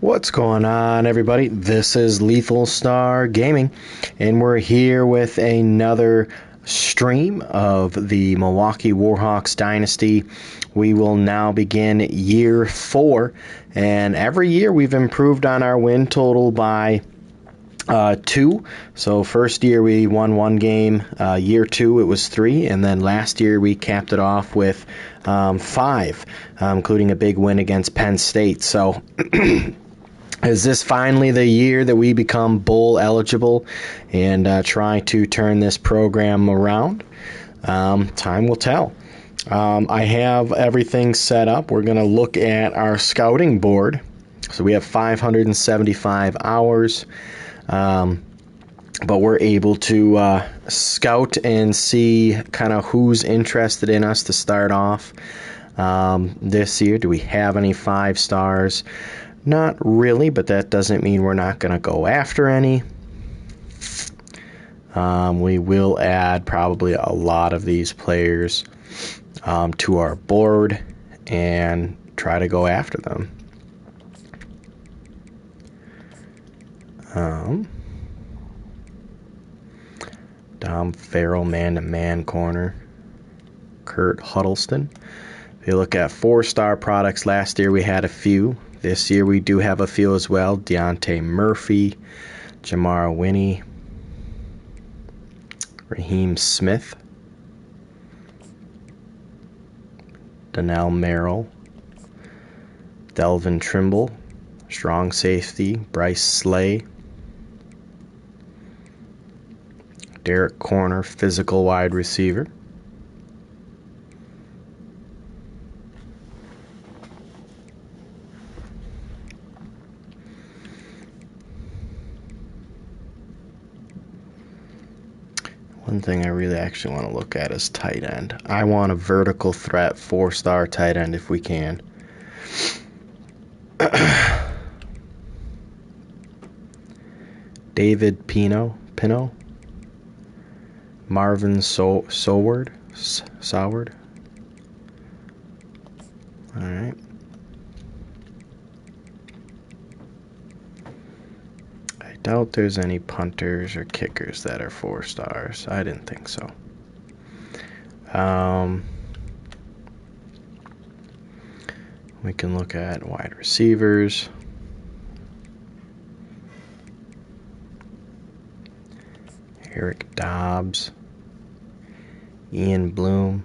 What's going on, everybody? This is Lethal Star Gaming, and we're here with another stream of the Milwaukee Warhawks Dynasty. We will now begin year 4, and every year we've improved on our win total by 2. So first year we won 1 game, year 2 it was 3, and then last year we capped it off with 5, including a big win against Penn State. So is this finally the year that we become bowl eligible and try to turn this program around? Time will tell. I have everything set up. We're going to look at our scouting board. So we have 575 hours, but we're able to scout and see kind of who's interested in us to start off this year. Do we have any 5 stars? Not really, but that doesn't mean we're not going to go after any. We will add probably a lot of these players to our board and try to go after them. Dom Farrell, man-to-man corner. Kurt Huddleston. If you look at 4-star products, last year we had a few. This year we do have a few as well. Deontay Murphy, Jamar Winnie, Raheem Smith, Donnell Merrill, Delvin Trimble, strong safety, Bryce Slay, Derek Corner, physical wide receiver. One thing I really actually want to look at is tight end. I want a vertical threat 4-star tight end if we can. David Pino, Marvin Soward. All right. I doubt there's any punters or kickers that are 4 stars. I didn't think so. We can look at wide receivers. Eric Dobbs, Ian Bloom,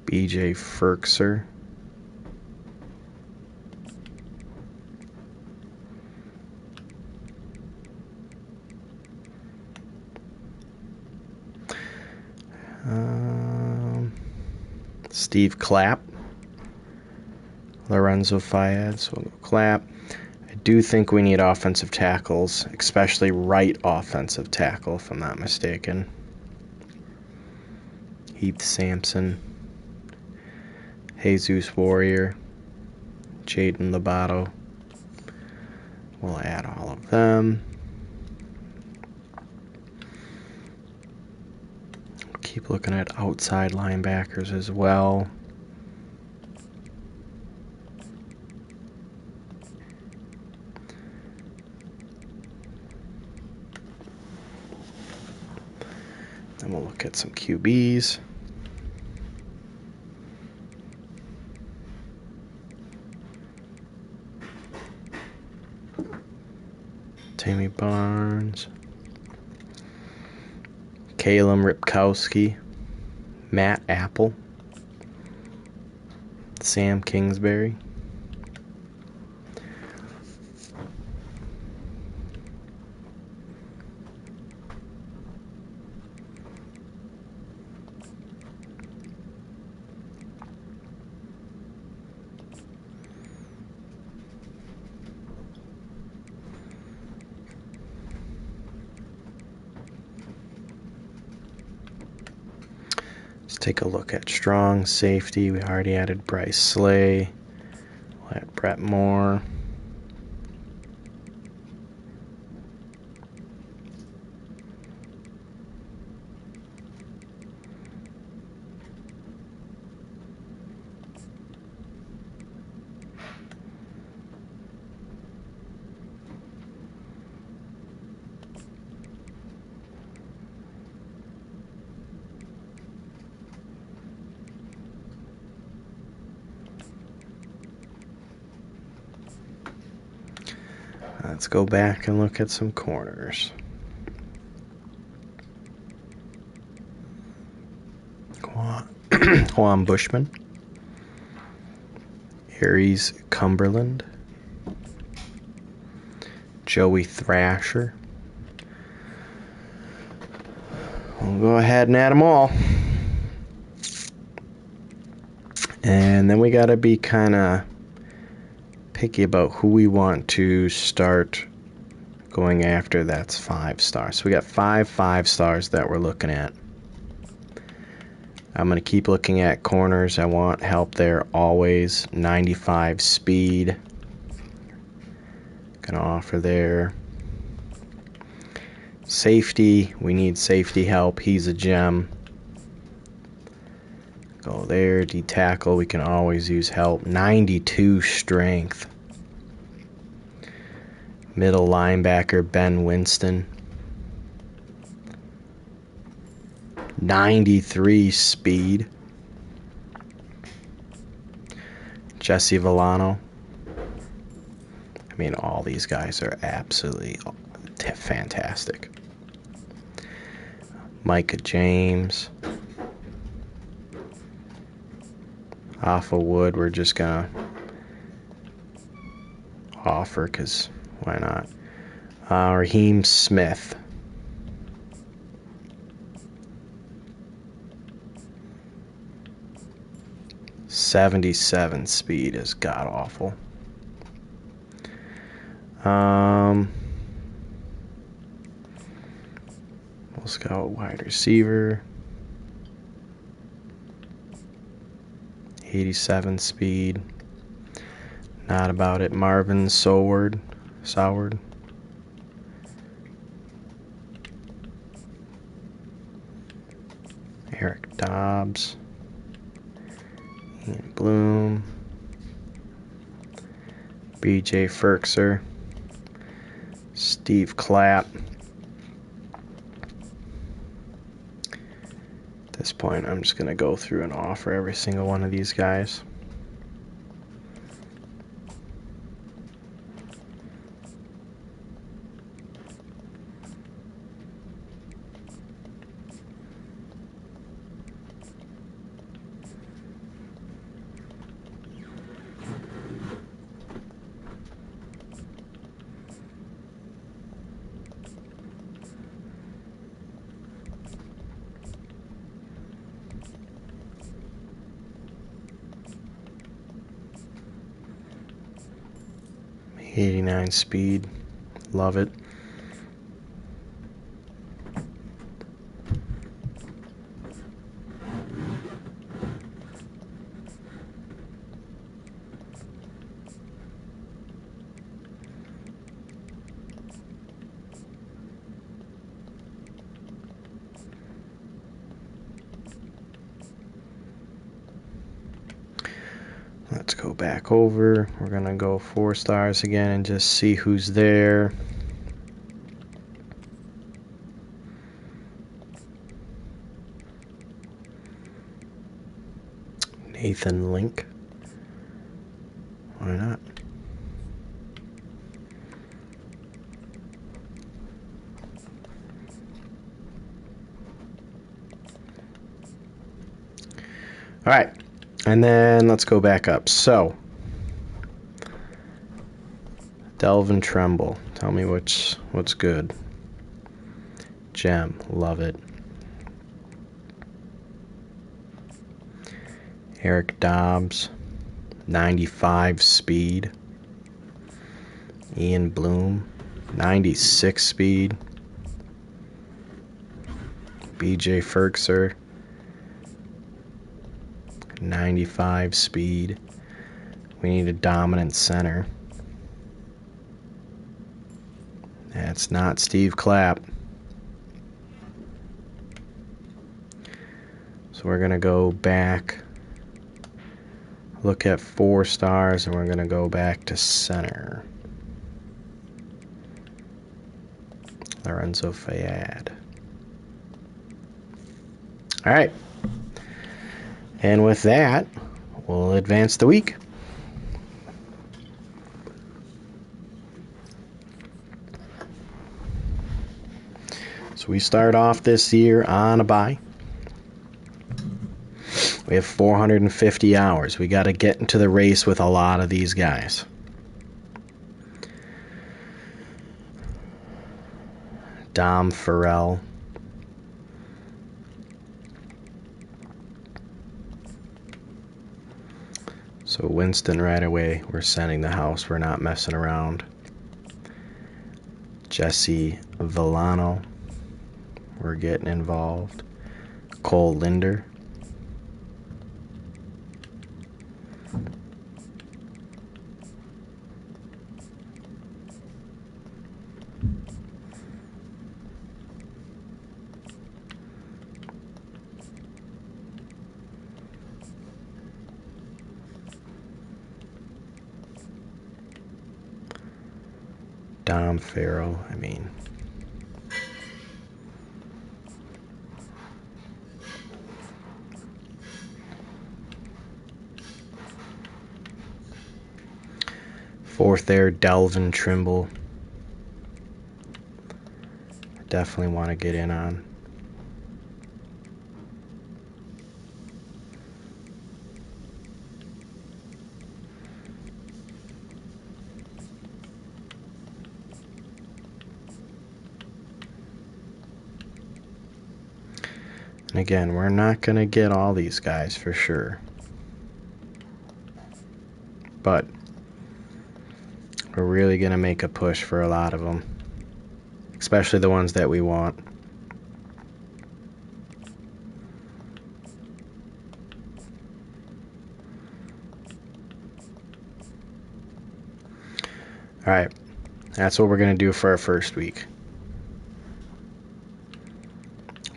BJ Ferkser, Steve Clapp, Lorenzo Fayad, so we'll go Clapp. I do think we need offensive tackles, especially right offensive tackle, if I'm not mistaken. Heath Sampson, Jesus Warrior, Jaden Lobato. We'll add all of them. Keep looking at outside linebackers as well. Then we'll look at some QBs. Tammy Barnes. Calum Ripkowski, Matt Apple, Sam Kingsbury, take a look at strong safety. We already added Bryce Slay. We'll add Brett Moore. Let's go back and look at some corners. Juan Bushman, Aries Cumberland, Joey Thrasher. We'll go ahead and add them all. And then we got to be kind of picky about who we want to start going after. That's 5 stars. So we got 5 stars that we're looking at. I'm going to keep looking at corners. I want help there always. 95 speed. Going to offer there. Safety. We need safety help. He's a gem. Go there. D-tackle. We can always use help. 92 strength. Middle linebacker Ben Winston. 93 speed. Jesse Villano. I mean, all these guys are absolutely fantastic. Micah James. Off of Wood, we're just gonna offer because why not? Raheem Smith. .77 speed is god awful. Let's go wide receiver. 87 speed. Not about it. Marvin Soward. Eric Dobbs. Ian Bloom. BJ Ferkser. Steve Clapp. At this point, I'm just going to go through and offer every single one of these guys. .89 speed, love it. Let's go back over. We're going to go 4 stars again and just see who's there. Nathan Link. Why not? All right. And then let's go back up. So, Delvin Tremble. Tell me what's good. Gem. Love it. Eric Dobbs. 95 speed. Ian Bloom. 96 speed. BJ Ferkser. 95 speed. We need a dominant center. That's not Steve Clapp. So we're going to go back, look at 4 stars, and we're going to go back to center. Lorenzo Fayad. All right. And with that, we'll advance the week. So we start off this year on a bye. We have 450 hours. We got to get into the race with a lot of these guys. Dom Farrell. So Winston right away, we're sending the house. We're not messing around. Jesse Villano, we're getting involved. Cole Linder. Dom Farrell, fourth there, Delvin Trimble. Definitely want to get in on. And again, we're not going to get all these guys for sure. But we're really going to make a push for a lot of them. Especially the ones that we want. Alright, that's what we're going to do for our first week.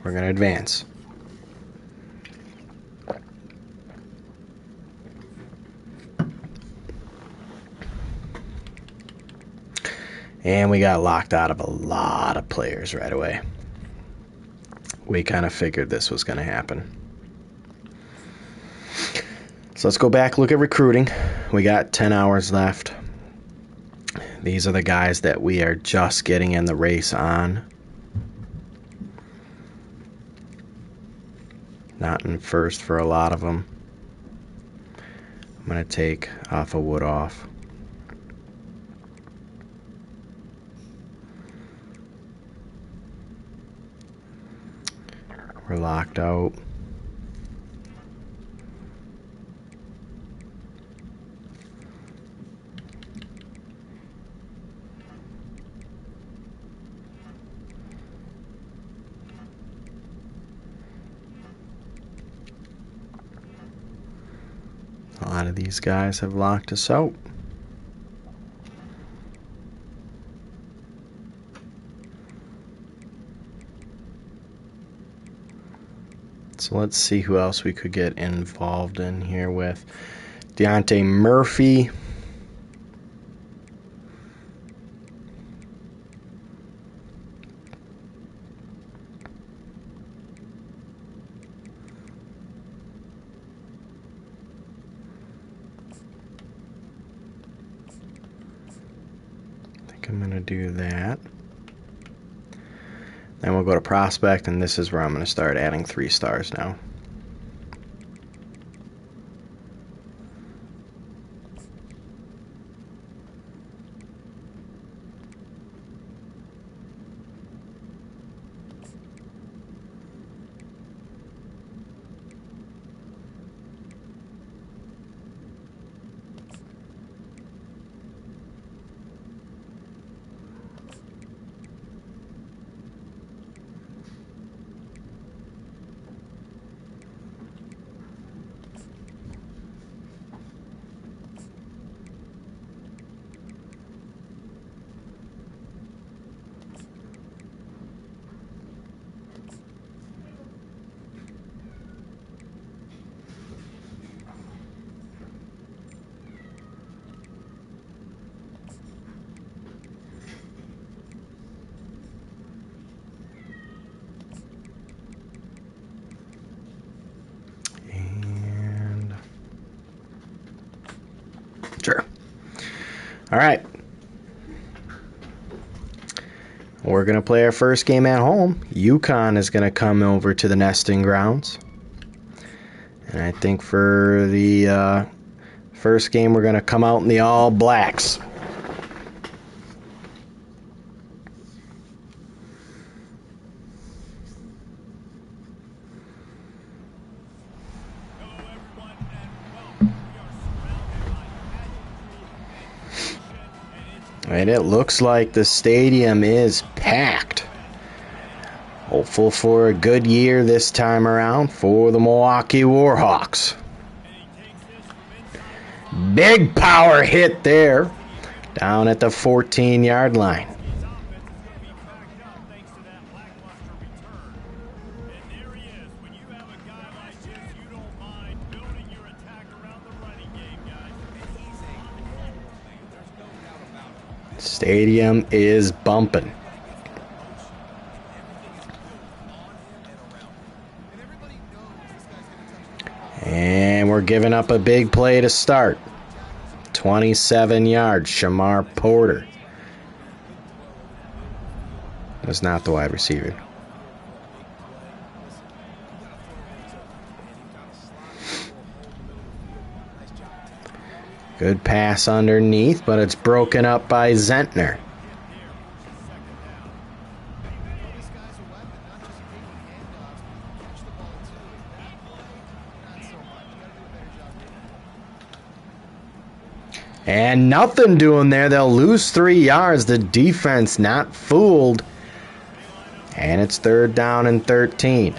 We're going to advance. And we got locked out of a lot of players right away. We kind of figured this was going to happen. So let's go back, look at recruiting. We got 10 hours left. These are the guys that we are just getting in the race on. Not in first for a lot of them. I'm going to take Alpha Wood off. We're locked out. A lot of these guys have locked us out. So let's see who else we could get involved in here with. Deontay Murphy. I think I'm going to do that. Then we'll go to prospect, and this is where I'm going to start adding 3 stars now. Sure. All right. We're going to play our first game at home. UConn is going to come over to the nesting grounds. And I think for the first game, we're going to come out in the All Blacks. And it looks like the stadium is packed. Hopeful for a good year this time around for the Milwaukee Warhawks. Big power hit there down at the 14-yard line. Stadium is bumping. And we're giving up a big play to start. 27 yards, Shamar Porter. That's not the wide receiver. Good pass underneath, but it's broken up by Zentner. And nothing doing there. They'll lose 3 yards. The defense not fooled. And it's 3rd down and 13.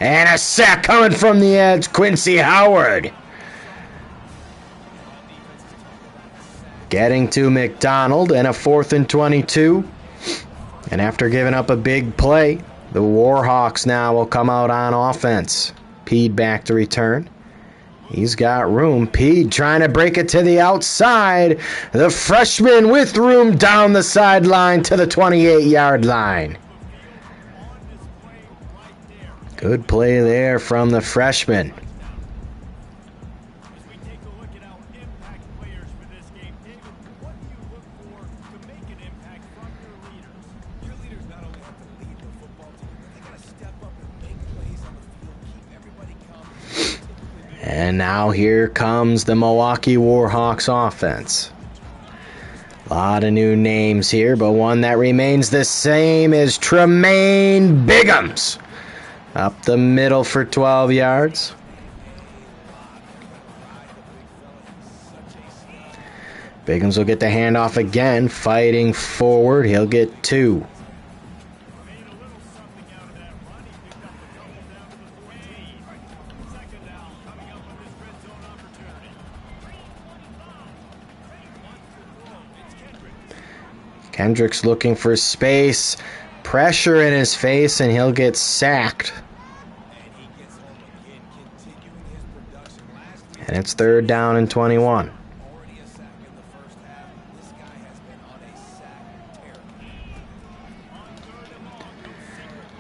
And a sack coming from the edge, Quincy Howard. Getting to McDonald and a 4th and 22. And after giving up a big play, the Warhawks now will come out on offense. Pede back to return. He's got room. Pede trying to break it to the outside. The freshman with room down the sideline to the 28-yard line. Good play there from the freshman. And now here comes the Milwaukee Warhawks offense. A lot of new names here, but one that remains the same is Tremaine Biggums. Up the middle for 12 yards. Biggums will get the handoff again, fighting forward. He'll get 2. Kendrick's looking for space. Pressure in his face, and he'll get sacked. And it's 3rd down and 21.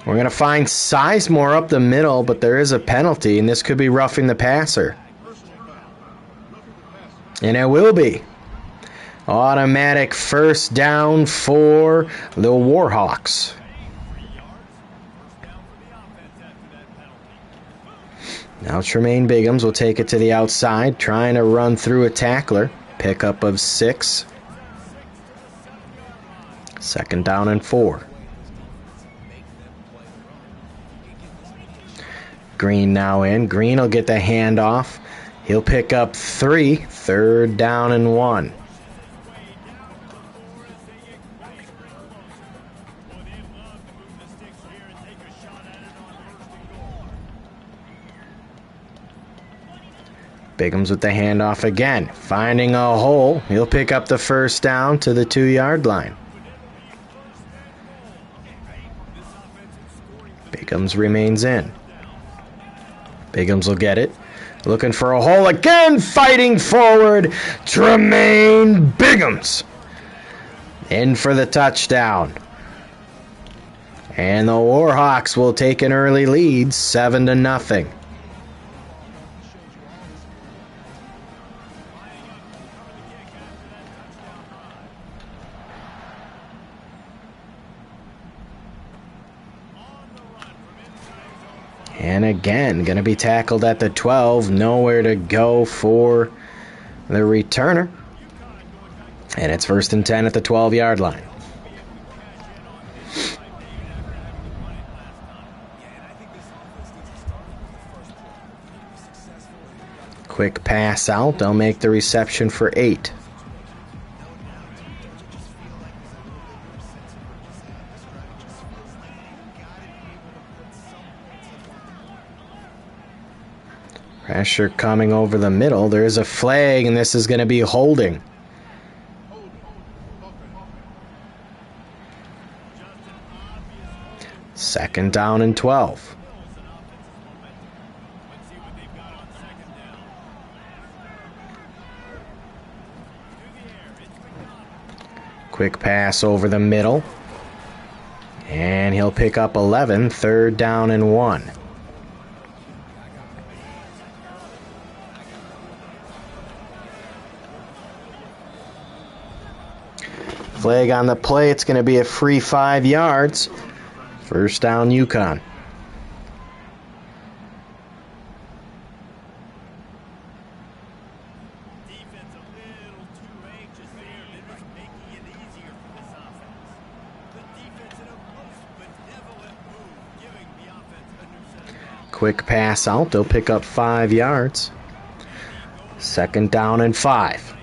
We're going to find Sizemore up the middle, but there is a penalty, and this could be roughing the passer. And it will be. Automatic 1st down for the Warhawks. Now Tremaine Biggums will take it to the outside, trying to run through a tackler. Pickup of 6. 2nd down and 4. Green now in. Green will get the handoff. He'll pick up 3. 3rd down and 1. Biggums with the handoff again. Finding a hole. He'll pick up the 1st down to the 2-yard line. Biggums remains in. Biggums will get it. Looking for a hole again. Fighting forward. Tremaine Biggums. In for the touchdown. And the Warhawks will take an early lead, 7-0. And again, going to be tackled at the 12. Nowhere to go for the returner. And it's 1st and 10 at the 12-yard line. Quick pass out. They'll make the reception for 8. Pressure coming over the middle. There's a flag, and this is going to be holding. Second down and 12. Quick pass over the middle. And he'll pick up 11. 3rd down and 1. Flag on the play. It's going to be a free 5 yards. 1st down, Yukon. Quick pass out. They'll pick up 5 yards. 2nd down and 5.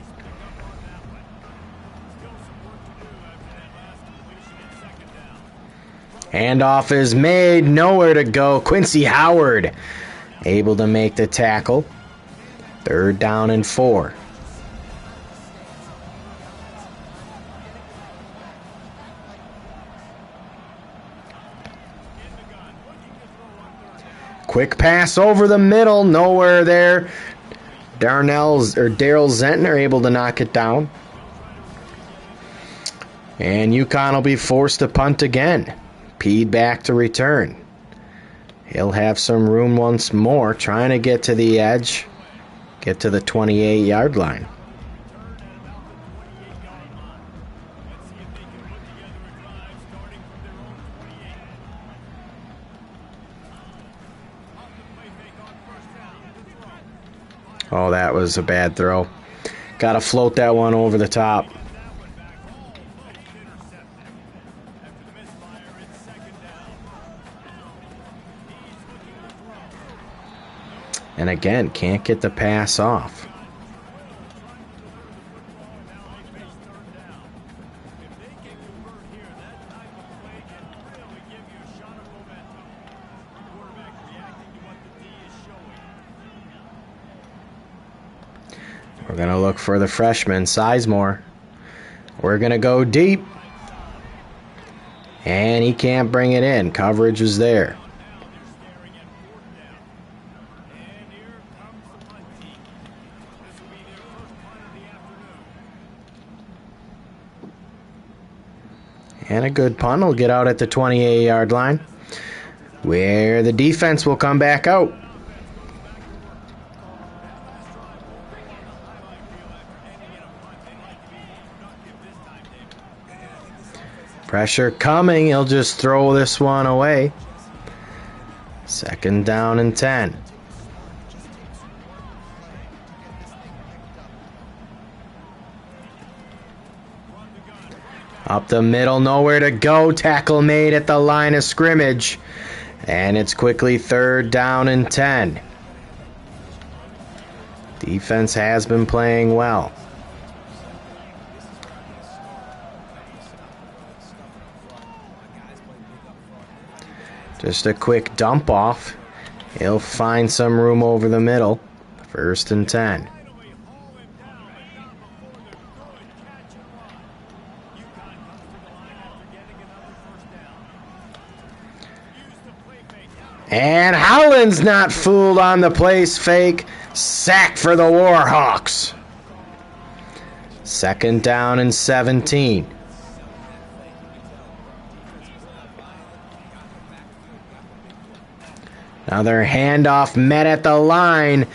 Handoff is made. Nowhere to go. Quincy Howard able to make the tackle. 3rd down and 4. Quick pass over the middle. Nowhere there. Daryl Zentner able to knock it down. And Yukon will be forced to punt again. Peed back to return. He'll have some room once more, trying to get to the edge, get to the 28-yard line. Oh, that was a bad throw. Got to float that one over the top. And again, can't get the pass off. We're going to look for the freshman, Sizemore. We're going to go deep. And he can't bring it in. Coverage is there. And a good punt will get out at the 28-yard line, where the defense will come back out. Pressure coming. He'll just throw this one away. 2nd down and 10. Up the middle, nowhere to go. Tackle made at the line of scrimmage. And it's quickly 3rd down and 10. Defense has been playing well. Just a quick dump off. He'll find some room over the middle. 1st and 10. And Howland's not fooled on the place fake. Sack for the Warhawks. 2nd down and 17. Another handoff met at the line.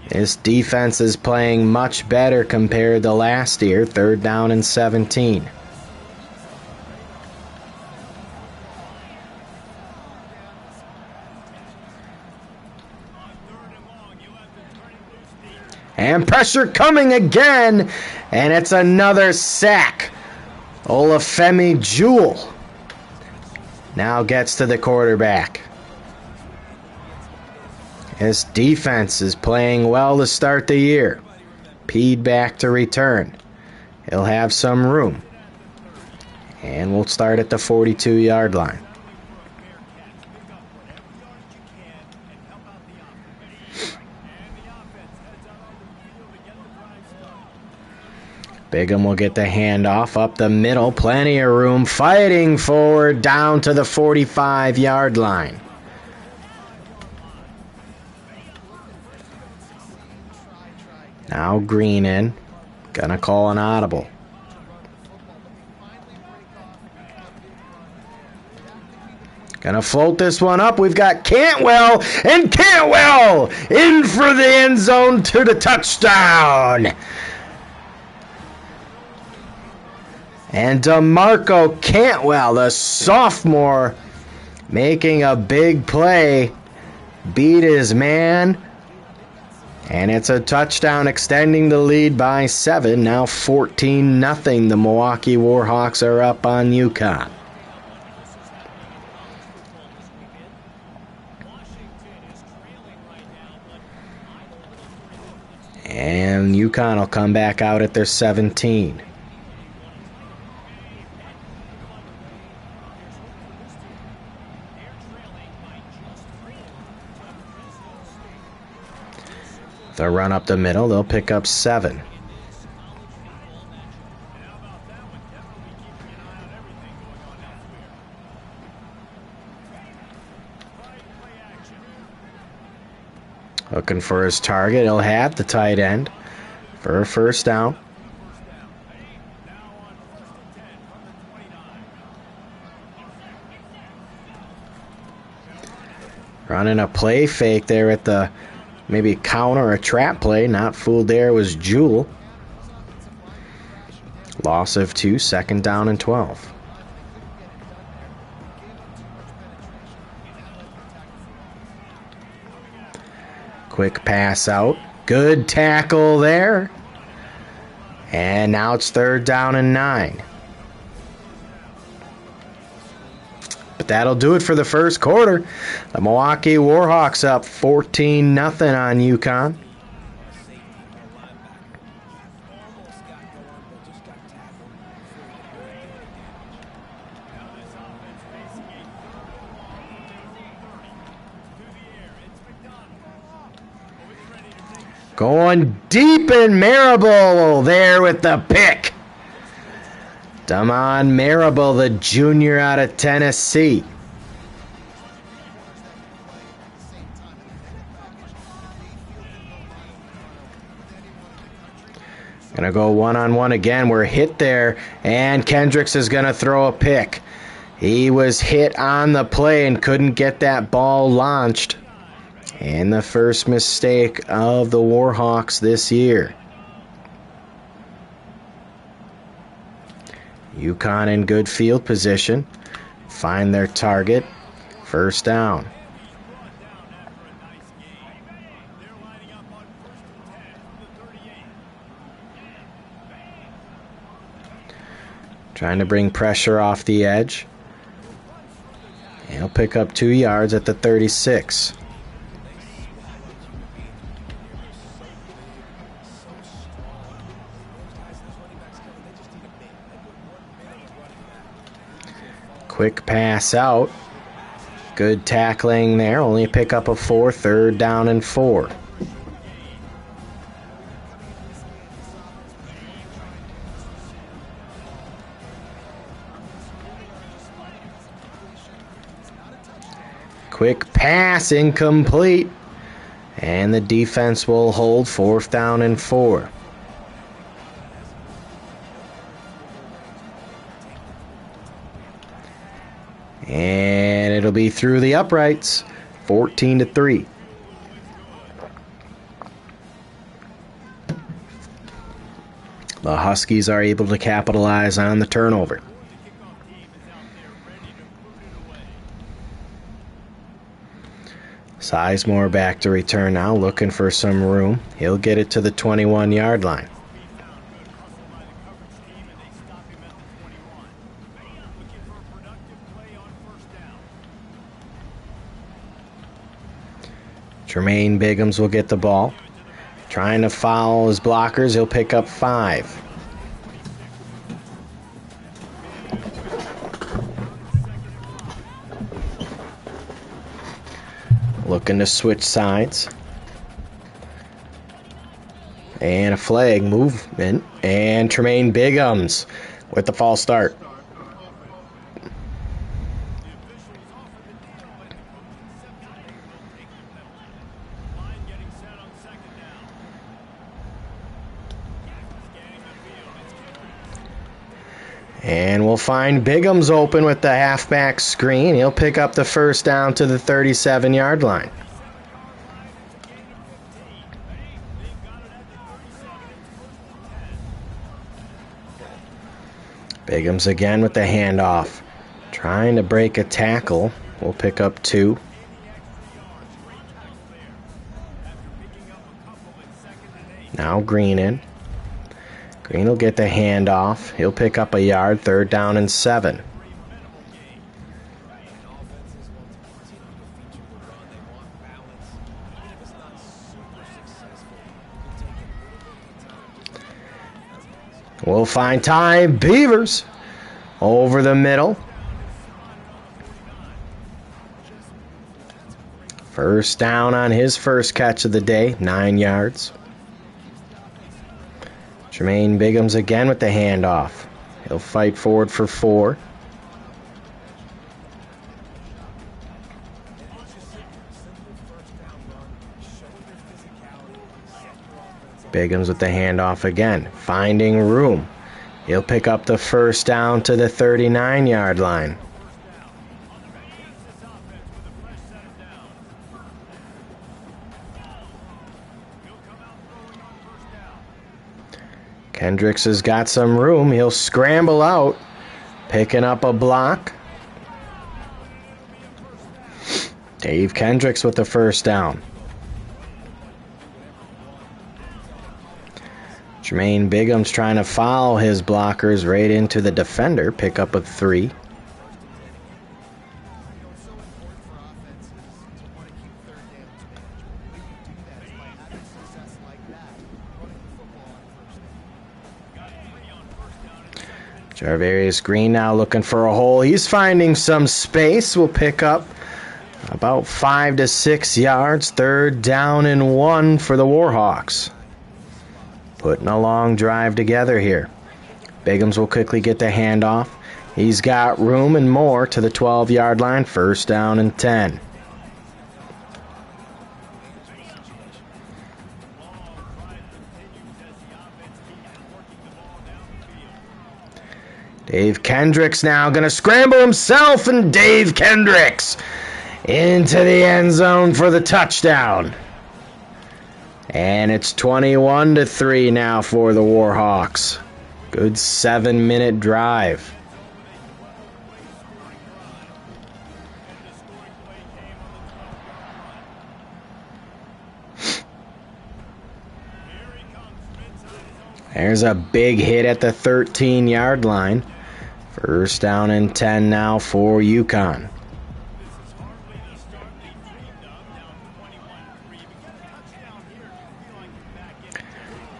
This defense is playing much better compared to last year. 3rd down and 17. And pressure coming again, and it's another sack. Olafemi Jewell now gets to the quarterback. His defense is playing well to start the year. Peed back to return. He'll have some room. And we'll start at the 42-yard line. Bigham will get the handoff up the middle. Plenty of room. Fighting forward down to the 45-yard line. Now Green in. Gonna call an audible. Gonna float this one up. We've got Cantwell, and Cantwell in for the end zone to the touchdown. And DeMarco Cantwell, the sophomore, making a big play. Beat his man. And it's a touchdown, extending the lead by 7. Now 14-0. The Milwaukee Warhawks are up on UConn. And UConn will come back out at their 17. The run up the middle, they'll pick up 7. Looking for his target, he'll have the tight end for a first down. Running a play fake there at the maybe a counter or a trap play. Not fooled there was Jewell. Loss of 2, second down and 12. Quick pass out. Good tackle there. And now it's third down and 9. But that'll do it for the first quarter. The Milwaukee Warhawks up 14-0 on UConn. Going deep in Marable there with the pick. Damon Marable, the junior out of Tennessee. Gonna go one-on-one again. We're hit there, and Kendricks is gonna throw a pick. He was hit on the play and couldn't get that ball launched. And the first mistake of the Warhawks this year. UConn in good field position. Find their target. First down. Trying to bring pressure off the edge. He'll pick up 2 yards at the 36. Quick pass out. Good tackling there. Only a pickup of 4. Third down and 4. Quick pass incomplete. And the defense will hold. Fourth down and 4. And it'll be through the uprights, 14-3. The Huskies are able to capitalize on the turnover. Sizemore back to return now, looking for some room. He'll get it to the 21-yard line. Jermaine Biggums will get the ball. Trying to foul his blockers. He'll pick up 5. Looking to switch sides. And a flag movement. And Tremaine Biggums with the false start. And we'll find Biggums open with the halfback screen. He'll pick up the first down to the 37-yard line. Biggums again with the handoff. Trying to break a tackle. We'll pick up 2. Now Green in. Green will get the handoff. He'll pick up a yard, 3rd down and 7. We'll find Ty Beavers over the middle. First down on his first catch of the day, 9 yards. Jermaine Biggums again with the handoff. He'll fight forward for 4. Biggums with the handoff again, finding room. He'll pick up the first down to the 39-yard line. Kendricks has got some room. He'll scramble out, picking up a block. Dave Kendricks with the first down. Jermaine Biggums trying to foul his blockers right into the defender. Pick up a 3. Jarvarius Green now looking for a hole. He's finding some space. Will pick up about 5 to 6 yards. 3rd down and 1 for the Warhawks. Putting a long drive together here. Biggums will quickly get the handoff. He's got room and more to the 12-yard line. 1st down and 10. Dave Kendricks now going to scramble himself, and Dave Kendricks into the end zone for the touchdown. And it's 21-3 now for the Warhawks. Good 7-minute drive. There's a big hit at the 13-yard line. 1st down and 10 now for UConn.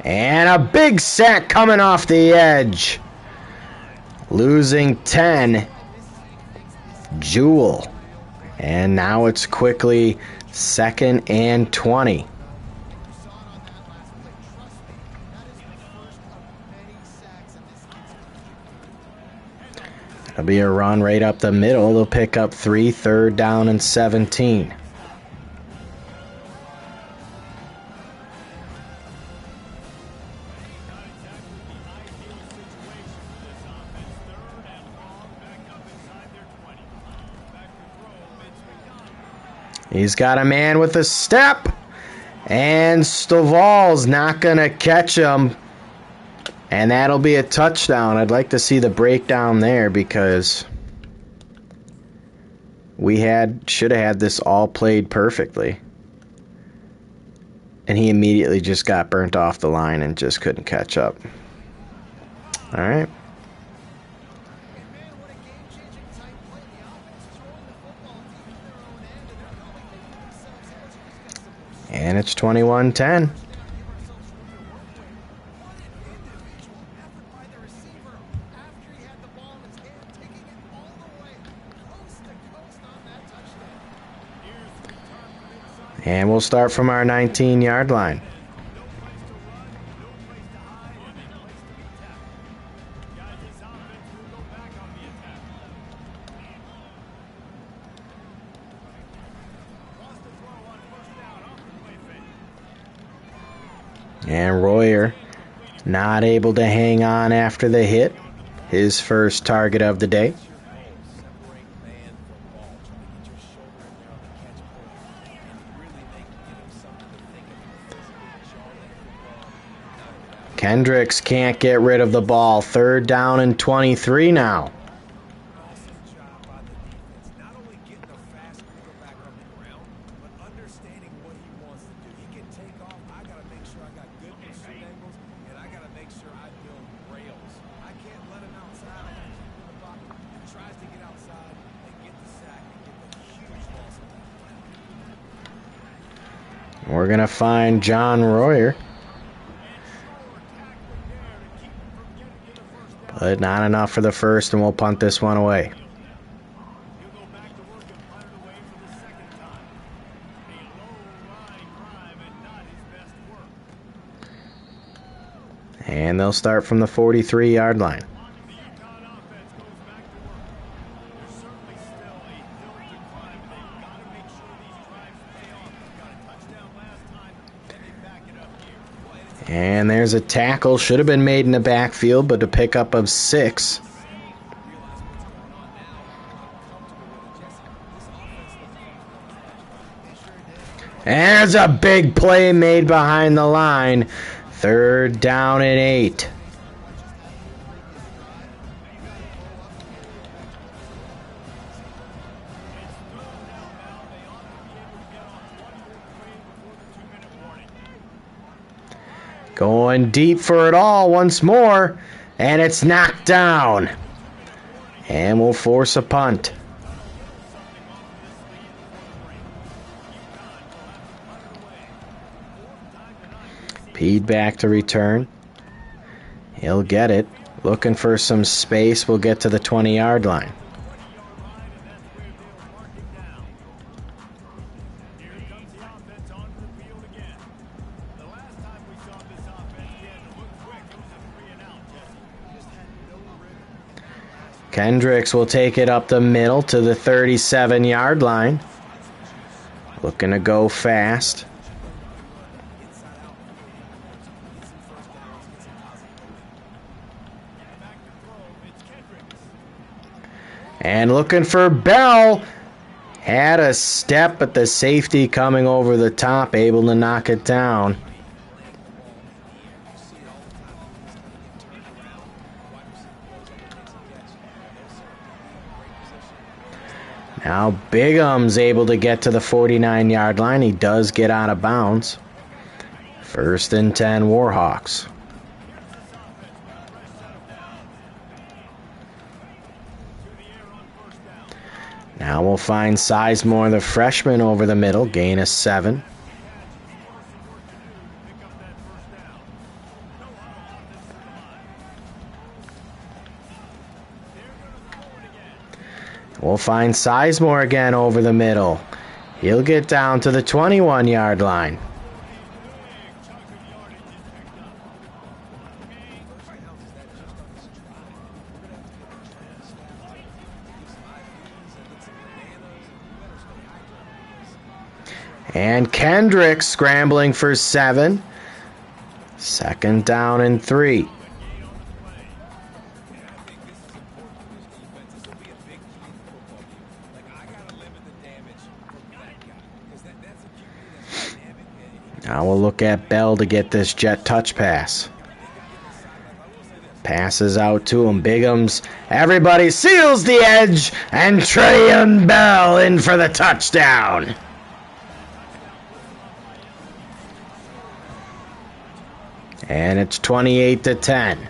And a big sack coming off the edge. Losing 10. Jewell. And now it's quickly 2nd and 20. It'll be a run right up the middle. They'll pick up 3, 3rd down and 17. He's got a man with a step, and Stovall's not going to catch him. And that'll be a touchdown. I'd like to see the breakdown there because We should have had this all played perfectly. And he immediately just got burnt off the line and just couldn't catch up. All right. And it's 21-10. And we'll start from our 19-yard line. And Royer not able to hang on after the hit. His first target of the day. Kendricks can't get rid of the ball. 3rd down and 23 now. We're going to find John Royer. But not enough for the first, and we'll punt this one away. And they'll start from the 43-yard line. And there's a tackle. Should have been made in the backfield, but a pickup of 6. And there's a big play made behind the line. 3rd down and 8. Going deep for it all once more, and it's knocked down. And we'll force a punt. Pede back to return. He'll get it. Looking for some space. We'll get to the 20-yard line. Kendricks will take it up the middle to the 37-yard line. Looking to go fast. And looking for Bell. Had a step, but the safety coming over the top, able to knock it down. Now Bigham's able to get to the 49-yard line. He does get out of bounds. 1st and 10 Warhawks. Now we'll find Sizemore, the freshman, over the middle. Gain of 7. We'll find Sizemore again over the middle. He'll get down to the 21-yard line. And Kendricks scrambling for 7. 2nd down and 3. Now we'll look at Bell to get this jet touch pass. Passes out to him. Bigham's. Everybody seals the edge. And Trayon Bell in for the touchdown. And it's 28-10.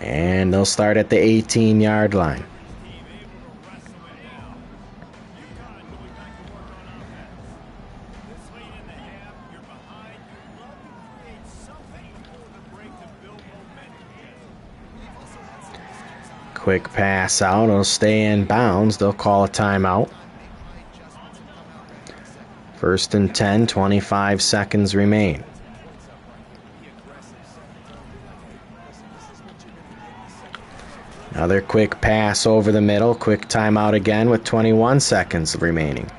And they'll start at the 18-yard line. Quick pass out. It'll stay in bounds. They'll call a timeout. 1st and 10, 25 seconds remain. Another quick pass over the middle. Quick timeout again with 21 seconds remaining.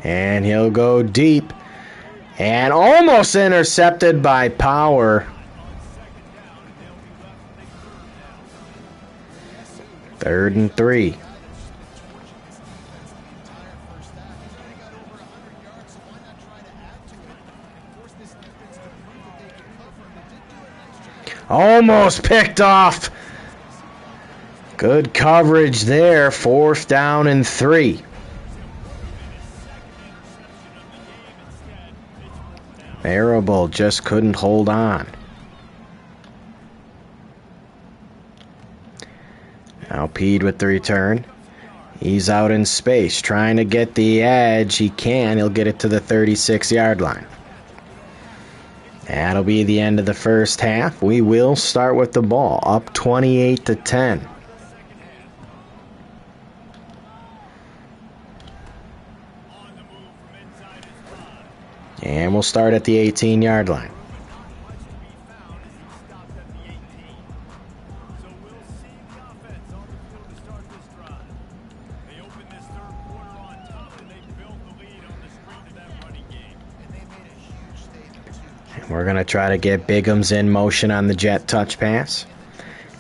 And he'll go deep. And almost intercepted by Power. 3rd and 3. Almost picked off. Good coverage there. 4th down and 3. Marable just couldn't hold on. Now Pede with the return. He's out in space trying to get the edge. He can. He'll get it to the 36-yard line. That'll be the end of the first half. We will start with the ball, up 28-10. And we'll start at the 18-yard line. We're going to try to get Bigham's in motion on the jet touch pass.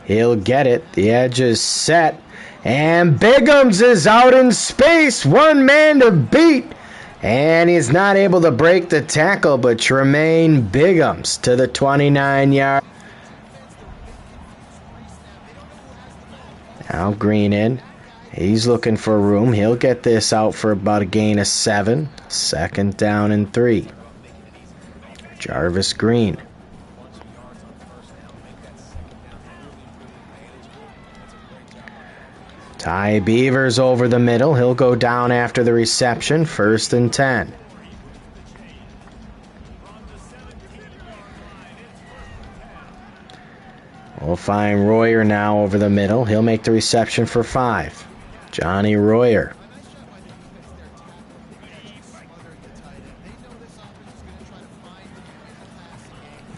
He'll get it. The edge is set. And Bigham's is out in space. One man to beat. And he's not able to break the tackle, but Tremaine Bigham's to the 29-yard. Now Green in. He's looking for room. He'll get this out for about a gain of 7. 2nd down and 3. Jarvis Green. Ty Beavers over the middle. He'll go down after the reception. 1st and 10. We'll find Royer now over the middle. He'll make the reception for 5. Johnny Royer.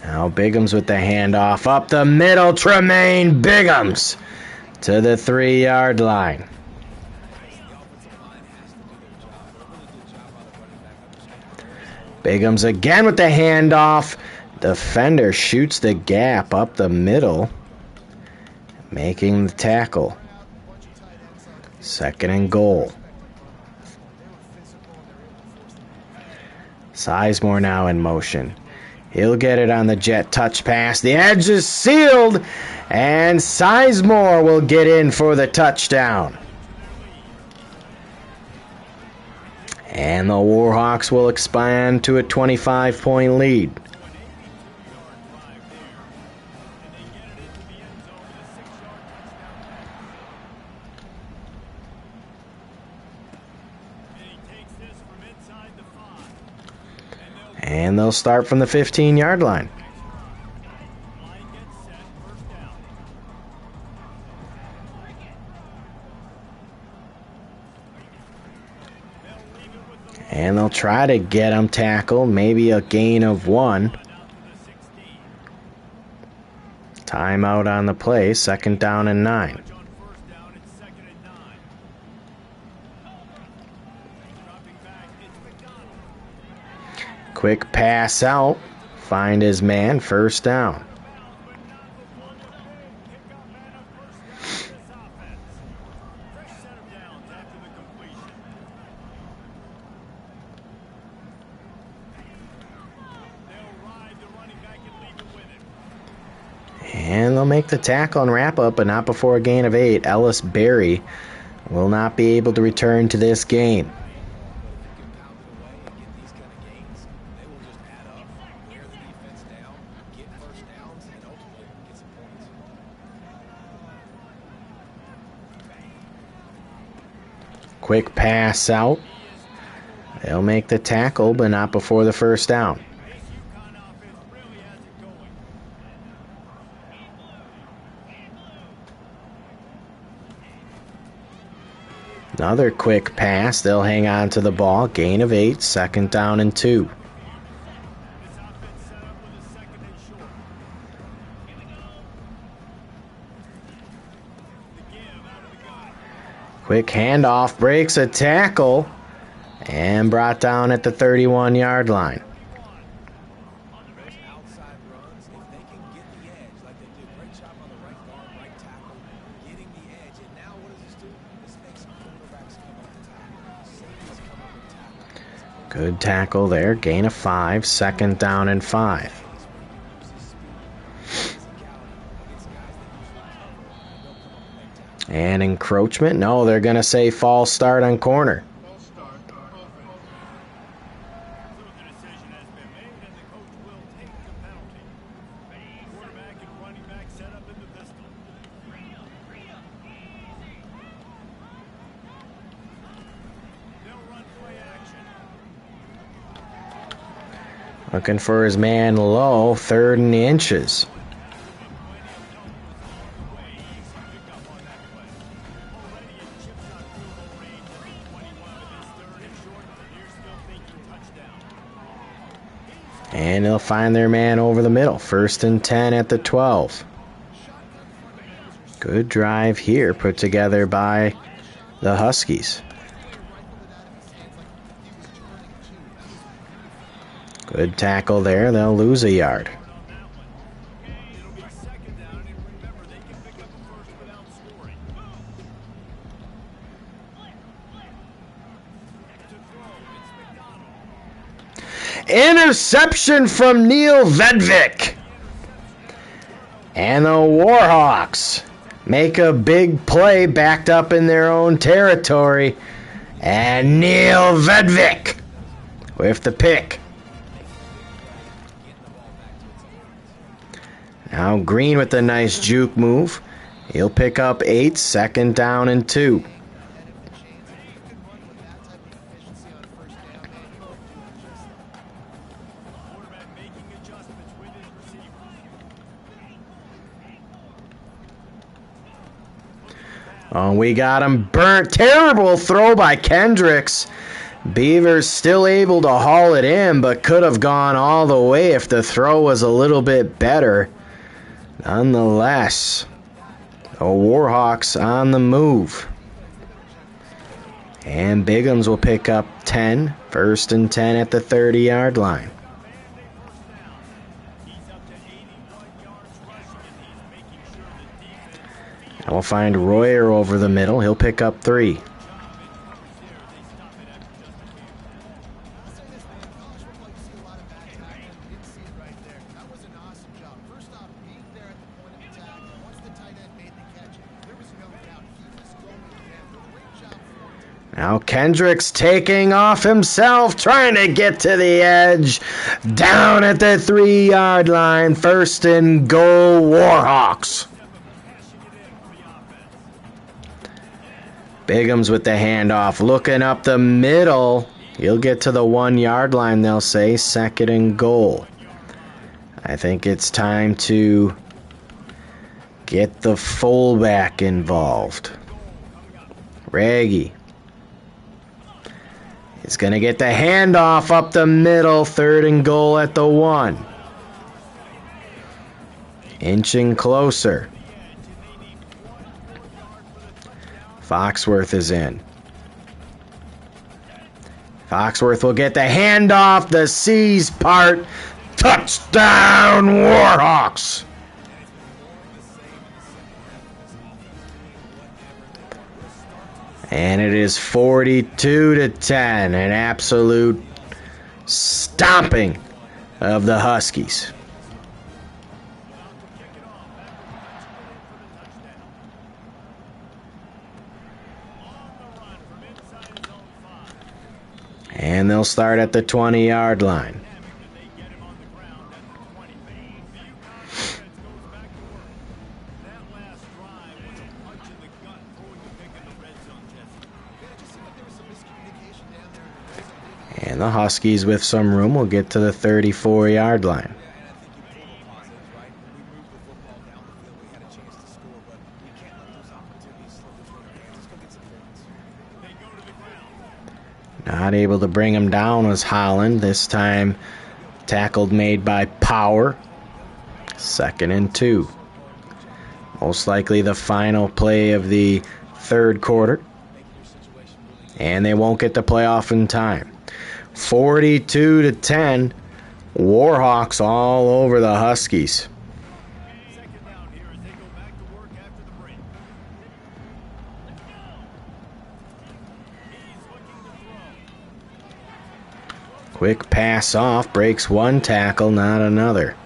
Now Bigham's with the handoff up the middle. Tremaine Bigham's to the 3-yard line. Bigham's again with the handoff. Defender shoots the gap up the middle, making the tackle. 2nd and goal. Sizemore now in motion. He'll get it on the jet touch pass. The edge is sealed, and Sizemore will get in for the touchdown. And the Warhawks will expand to a 25-point lead. And they'll start from the 15-yard line. And they'll try to get him tackled, maybe a gain of 1. Timeout on the play, 2nd down and 9. Quick pass out. Find his man. First down. And they'll make the tackle and wrap up, but not before a gain of 8. Ellis Berry will not be able to return to this game. Quick pass out. They'll make the tackle, but not before the first down. Another quick pass. They'll hang on to the ball. Gain of 8. Second down and 2. Quick handoff. Breaks a tackle. And brought down at the 31-yard line. Good tackle there. Gain of 5. Second down and 5. And encroachment. No, they're going to say false start on corner. Looking for his man low, 3rd and inches. And they'll find their man over the middle. 1st and 10 at the 12. Good drive here put together by the Huskies. Good tackle there. They'll lose a yard. Interception from Neil Vedvik. And the Warhawks make a big play backed up in their own territory. And Neil Vedvik with the pick. Now Green with a nice juke move. He'll pick up 8, 2nd down and 2. Oh, we got him burnt. Terrible throw by Kendricks. Beavers still able to haul it in, but could have gone all the way if the throw was a little bit better. Nonetheless, the Warhawks on the move. And Bighams will pick up 10. 1st and 10 at the 30-yard line. And we'll find Royer over the middle. He'll pick up 3. Now Kendricks taking off himself, trying to get to the edge. Down at the 3-yard line. 1st and goal, Warhawks. Bighams with the handoff, looking up the middle. He'll get to the 1-yard line, they'll say. 2nd and goal. I think it's time to get the fullback involved. Raggy is going to get the handoff up the middle. 3rd and goal at the 1. Inching closer. Foxworth is in. Foxworth will get the handoff. The C's part. Touchdown, Warhawks! And it is 42-10, an absolute stomping of the Huskies. And they'll start at the 20-yard line. And the Huskies, with some room, will get to the 34-yard line. Not able to bring him down was Holland. This time tackled made by Power. 2nd and 2. Most likely the final play of the third quarter. And they won't get the playoff in time. 42-10. Warhawks all over the Huskies. Quick pass off, breaks one tackle, not another.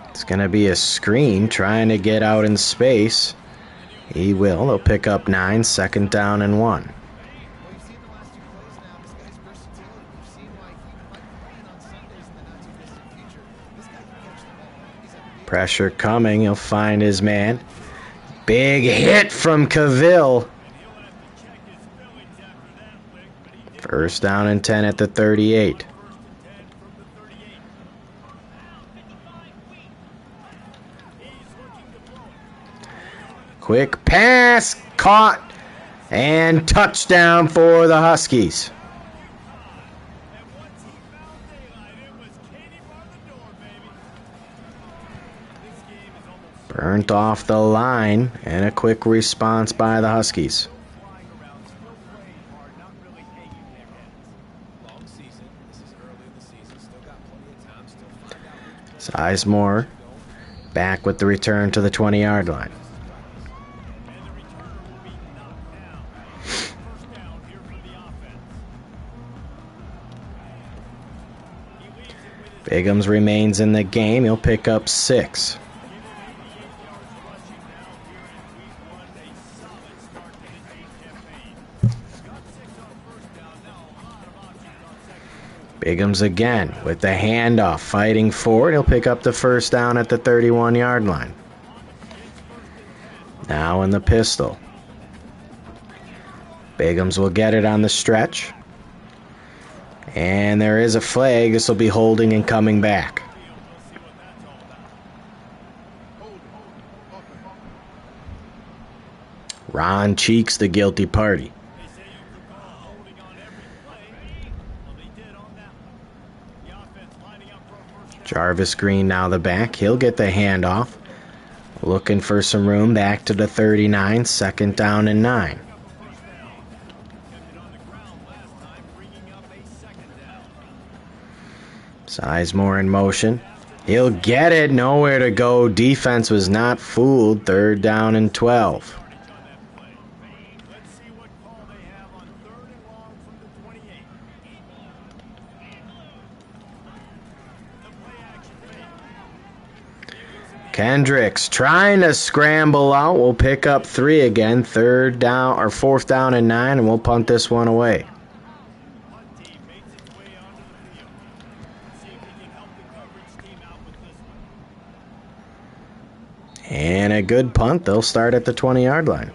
It's going to be a screen trying to get out in space. He will. They'll pick up 9, 2nd down and 1. Pressure coming. He'll find his man. Big hit from Cavill. 1st down and 10 at the 38. Quick pass, caught, and touchdown for the Huskies. Burnt off the line, and a quick response by the Huskies. Sizemore back with the return to the 20-yard line. Biggums remains in the game. He'll pick up 6. Biggums again with the handoff, fighting forward. He'll pick up the 1st down at the 31-yard line. Now in the pistol. Biggums will get it on the stretch. And there is a flag. This will be holding and coming back. Ron Cheeks, the guilty party. Jarvis Green now the back. He'll get the handoff. Looking for some room back to the 39. 2nd down and 9. Sizemore in motion. He'll get it. Nowhere to go. Defense was not fooled. 3rd down and 12. Kendricks trying to scramble out. We'll pick up 3 again. 4th down and 9, and we'll punt this one away. And a good punt. They'll start at the 20-yard line.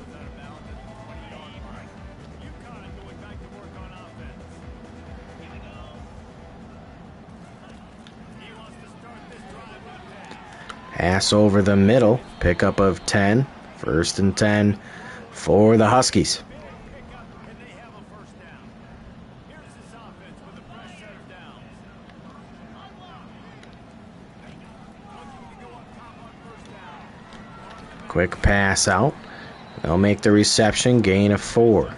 Pass over the middle. Pickup of 10. 1st and 10 for the Huskies. Quick pass out. They'll make the reception, gain of 4.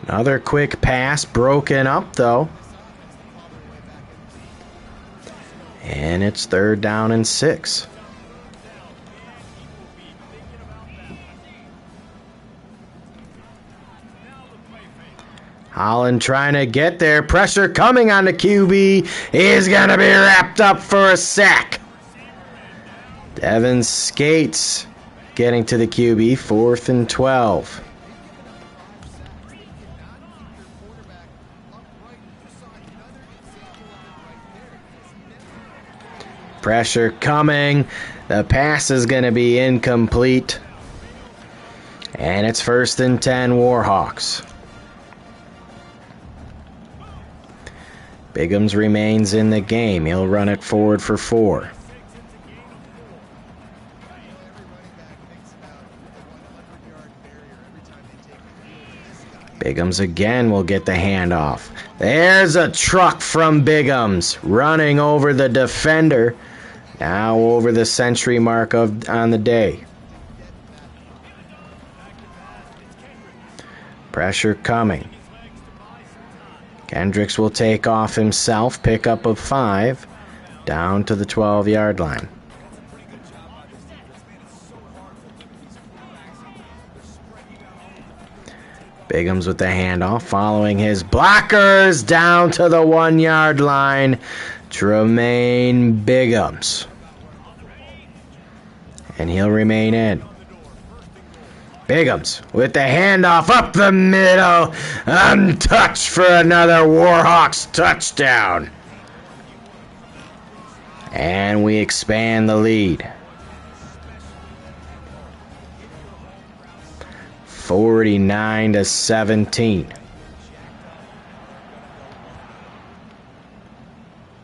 Another quick pass, broken up though. And it's 3rd down and 6. Holland trying to get there. Pressure coming on the QB. He's going to be wrapped up for a sack. Devin Skates getting to the QB. 4th and 12. Pressure coming. The pass is going to be incomplete. And it's 1st and 10 Warhawks. Biggums remains in the game. He'll run it forward for 4. Biggums again will get the handoff. There's a truck from Biggums running over the defender. Now over the century mark on the day. Pressure coming. Kendricks will take off himself, pick up of 5, down to the 12-yard line. Biggums with the handoff, following his blockers down to the 1-yard line. Tremaine Biggums. And he'll remain in. Biggums with the handoff up the middle. Untouched for another Warhawks touchdown. And we expand the lead. 49-17.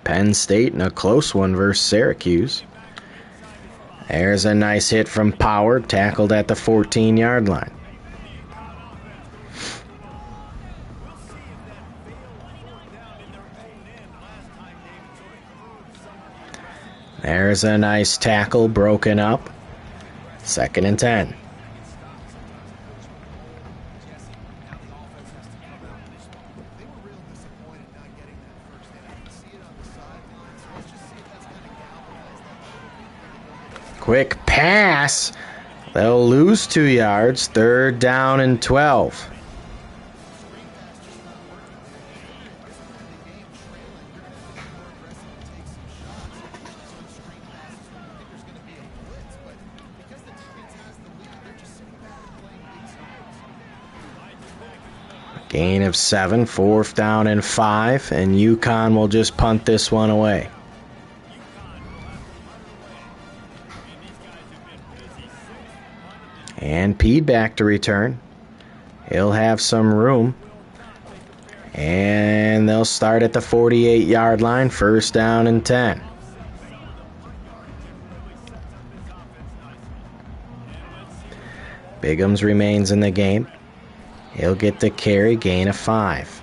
Penn State in a close one versus Syracuse. There's a nice hit from Power, tackled at the 14-yard line. There's a nice tackle, broken up. 2nd and 10. Quick pass. They'll lose 2 yards. 3rd down and 12. Gain of 7. 4th down and 5. And UConn will just punt this one away. And Pede back to return. He'll have some room. And they'll start at the 48-yard line. 1st down and 10. Biggums remains in the game. He'll get the carry, gain of 5.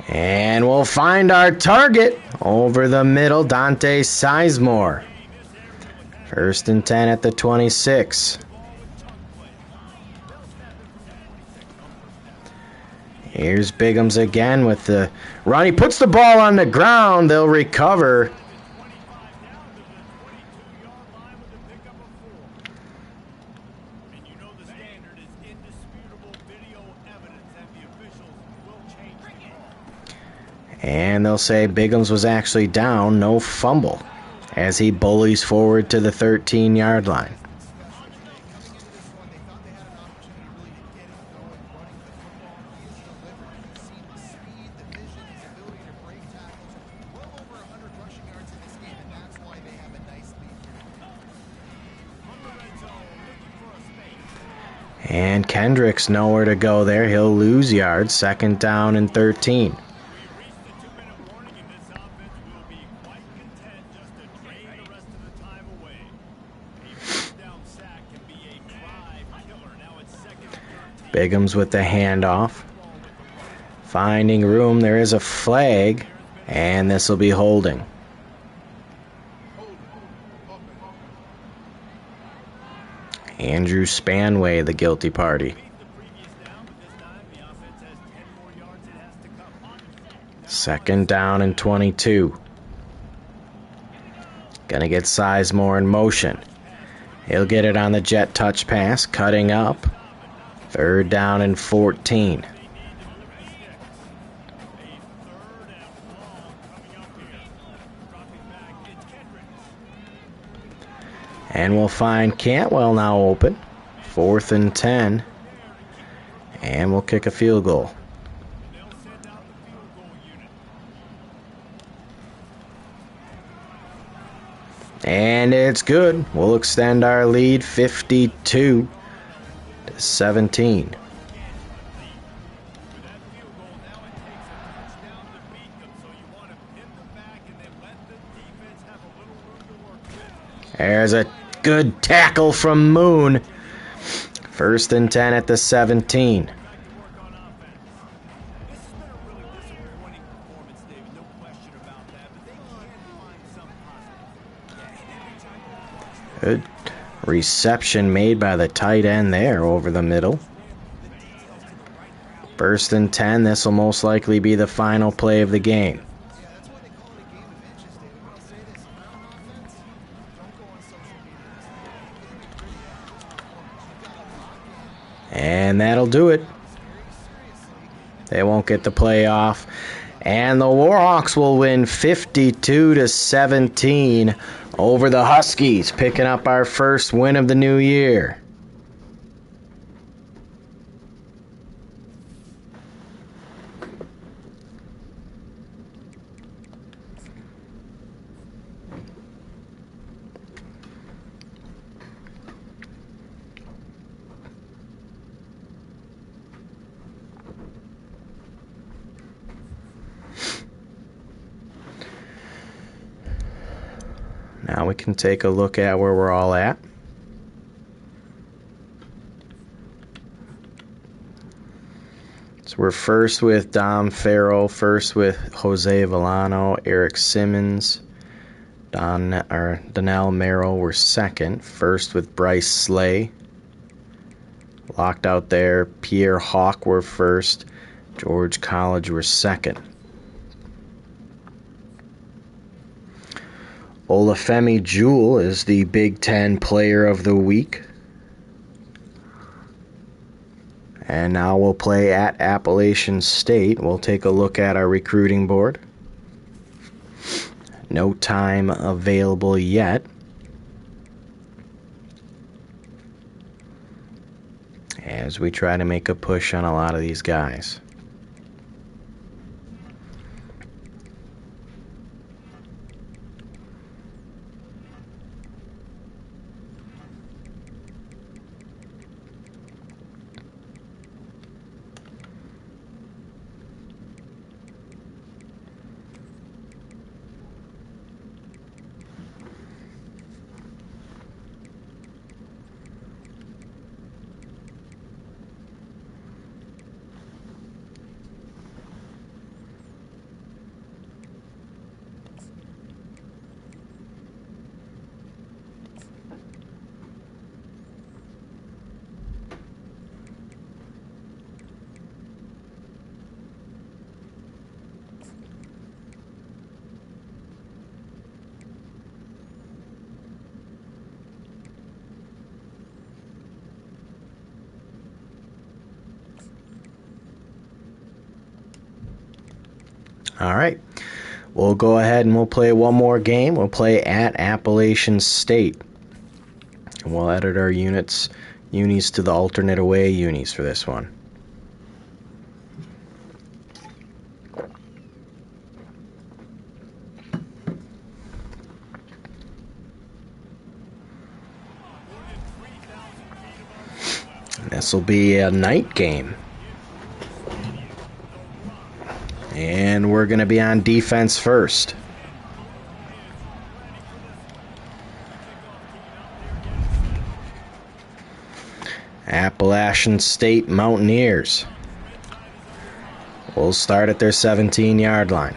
And we'll find our target over the middle, Dante Sizemore. 1st and 10 at the 26. Here's Biggums again with the run. He puts the ball on the ground. They'll recover. And they'll say Biggums was actually down, no fumble, as he bullies forward to the 13-yard line. And Kendrick's nowhere to go there. He'll lose yards. 2nd down and 13. Bigham's with the handoff. Finding room. There is a flag. And this will be holding. Andrew Spanway, the guilty party. 2nd down and 22. Gonna get Sizemore in motion. He'll get it on the jet touch pass, cutting up. 3rd down and 14. And we'll find Cantwell now open. 4th and 10. And we'll kick a field goal. And it's good. We'll extend our lead 52-17. There's a good tackle from Moon. 1st and 10 at the 17. Good reception made by the tight end there over the middle. 1st and 10. This will most likely be the final play of the game. And that'll do it. They won't get the play off. And the Warhawks will win 52-17 over the Huskies, picking up our first win of the new year. Now we can take a look at where we're all at. So we're first with Dom Farrell, first with Jose Villano, Eric Simmons, Donnell Merrill were second, first with Bryce Slay. Locked out there, Pierre Hawk were first, George College were second. Olafemi Jewell is the Big Ten Player of the Week. And now we'll play at Appalachian State. We'll take a look at our recruiting board. No time available yet. As we try to make a push on a lot of these guys. All right, we'll go ahead and we'll play one more game. We'll play at Appalachian State. And we'll edit our unis to the alternate away unis for this one. This will be a night game. And we're going to be on defense first. Appalachian State Mountaineers will start at their 17-yard line.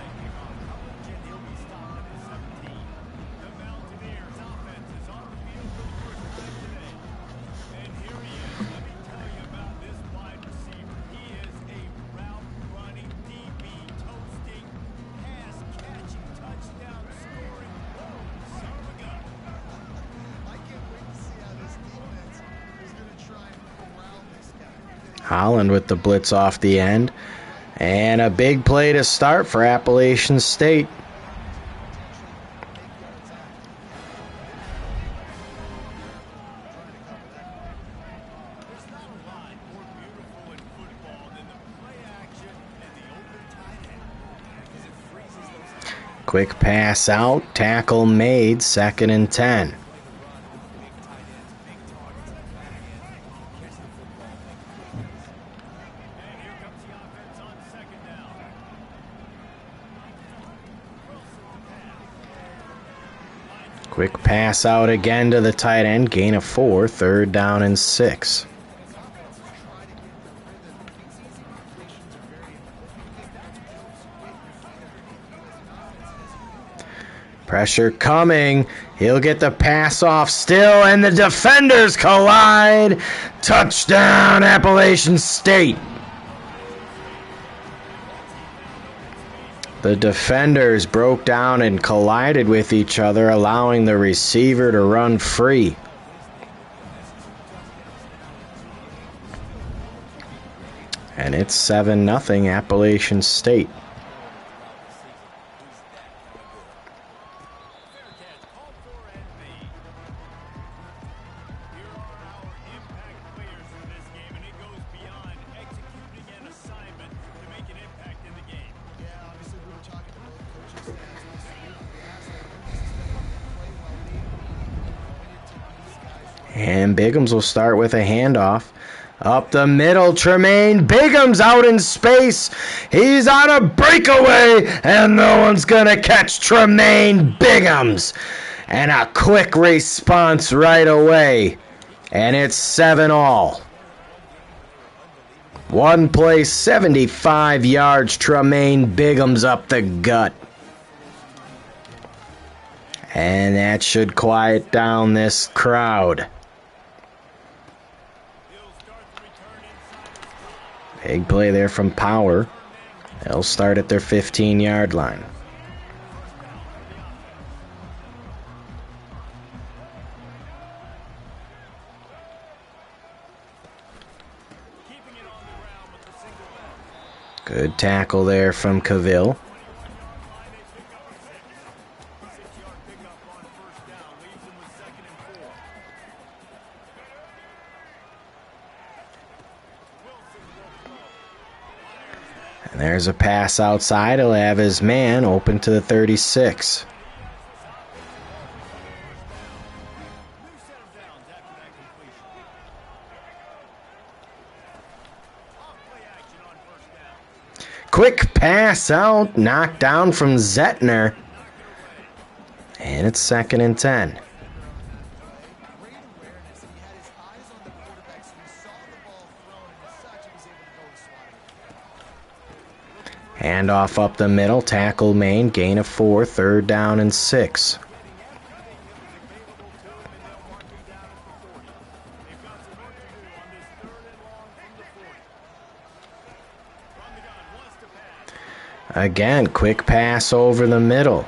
Holland with the blitz off the end. And a big play to start for Appalachian State. Quick pass out, tackle made, 2nd and 10. Quick pass out again to the tight end, gain of 4, 3rd down and 6. Pressure coming, he'll get the pass off still, and the defenders collide. Touchdown, Appalachian State. The defenders broke down and collided with each other, allowing the receiver to run free. And it's 7-0 Appalachian State. And Biggums will start with a handoff. Up the middle, Tremaine Biggums out in space. He's on a breakaway, and no one's going to catch Tremaine Biggums. And a quick response right away. And it's 7-all. One play, 75 yards, Tremaine Biggums up the gut. And that should quiet down this crowd. Big play there from Power. They'll start at their 15-yard line. Good tackle there from Cavill. And there's a pass outside. He'll have his man open to the 36. Quick pass out, knocked down from Zettner. And it's 2nd and 10. Handoff up the middle, tackle Maine, gain of 4, 3rd down and 6. Again, quick pass over the middle.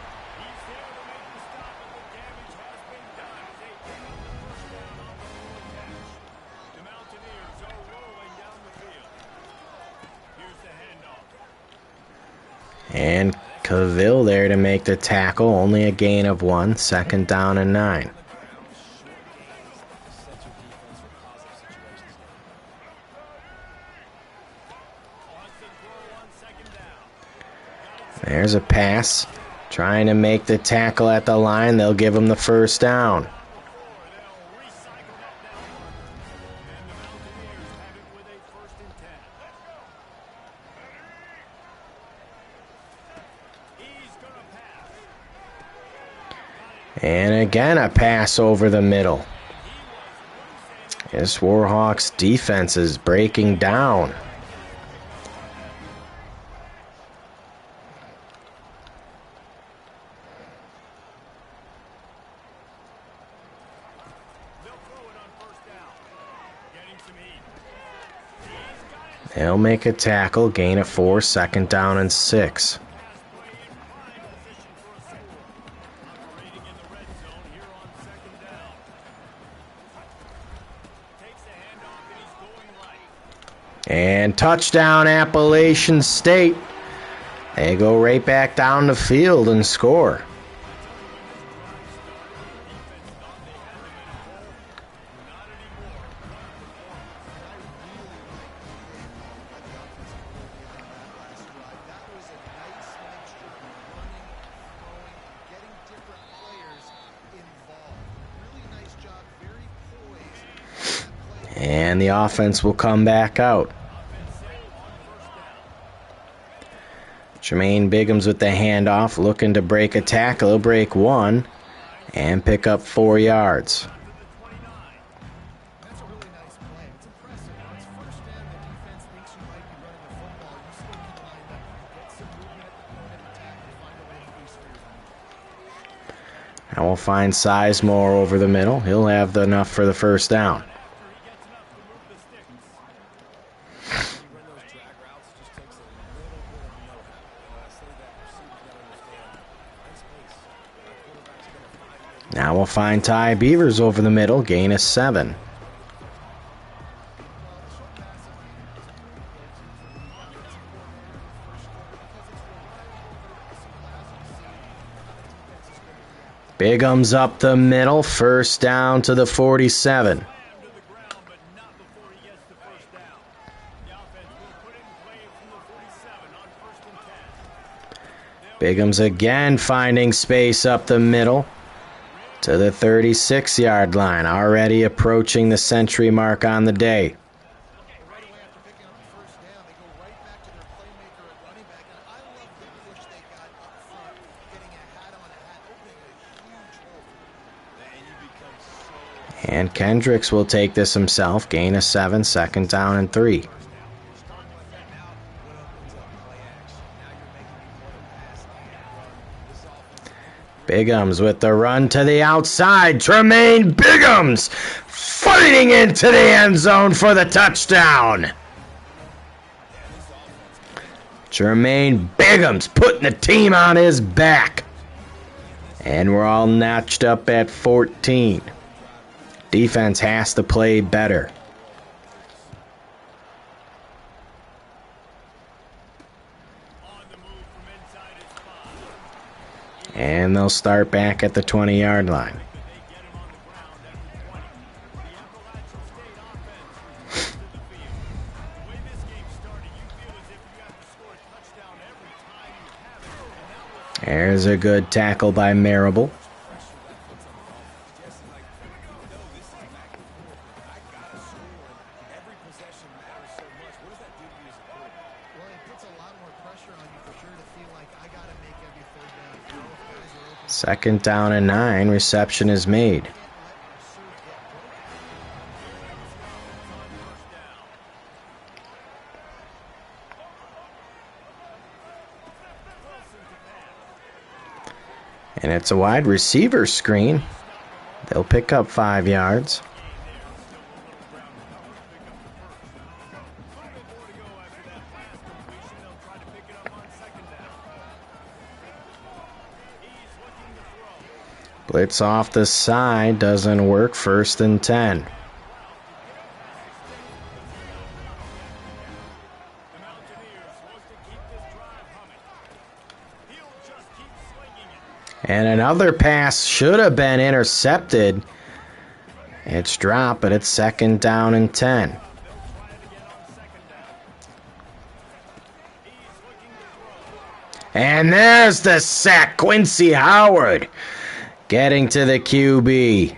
And Cavill there to make the tackle, only a gain of 1, 2nd down and 9. There's a pass, trying to make the tackle at the line. They'll give him the 1st down. And again, a pass over the middle. This Warhawks defense is breaking down. They'll make a tackle, gain of 4, 2nd down and 6. And touchdown, Appalachian State. They go right back down the field and score. And the offense will come back out. Jermaine Biggums with the handoff, looking to break a tackle. He'll break 1 and pick up 4 yards. Now we'll find Sizemore over the middle. He'll have enough for the 1st down. Now we'll find Ty Beavers over the middle, gain of 7. Biggums up the middle, 1st down to the 47. Biggums again finding space up the middle to the 36-yard line, already approaching the century mark on the day. And Kendricks will take this himself, gain of 7, 2nd down and 3. Biggums with the run to the outside. Tremaine Biggums fighting into the end zone for the touchdown. Tremaine Biggums putting the team on his back. And we're all notched up at 14. Defense has to play better. And they'll start back at the 20-yard line. There's a good tackle by Marable. Second down and 9, reception is made. And it's a wide receiver screen. They'll pick up 5 yards. Blitz off the side, doesn't work, 1st and 10. And another pass should have been intercepted. It's dropped, but it's 2nd down and 10. And there's the sack, Quincy Howard getting to the QB.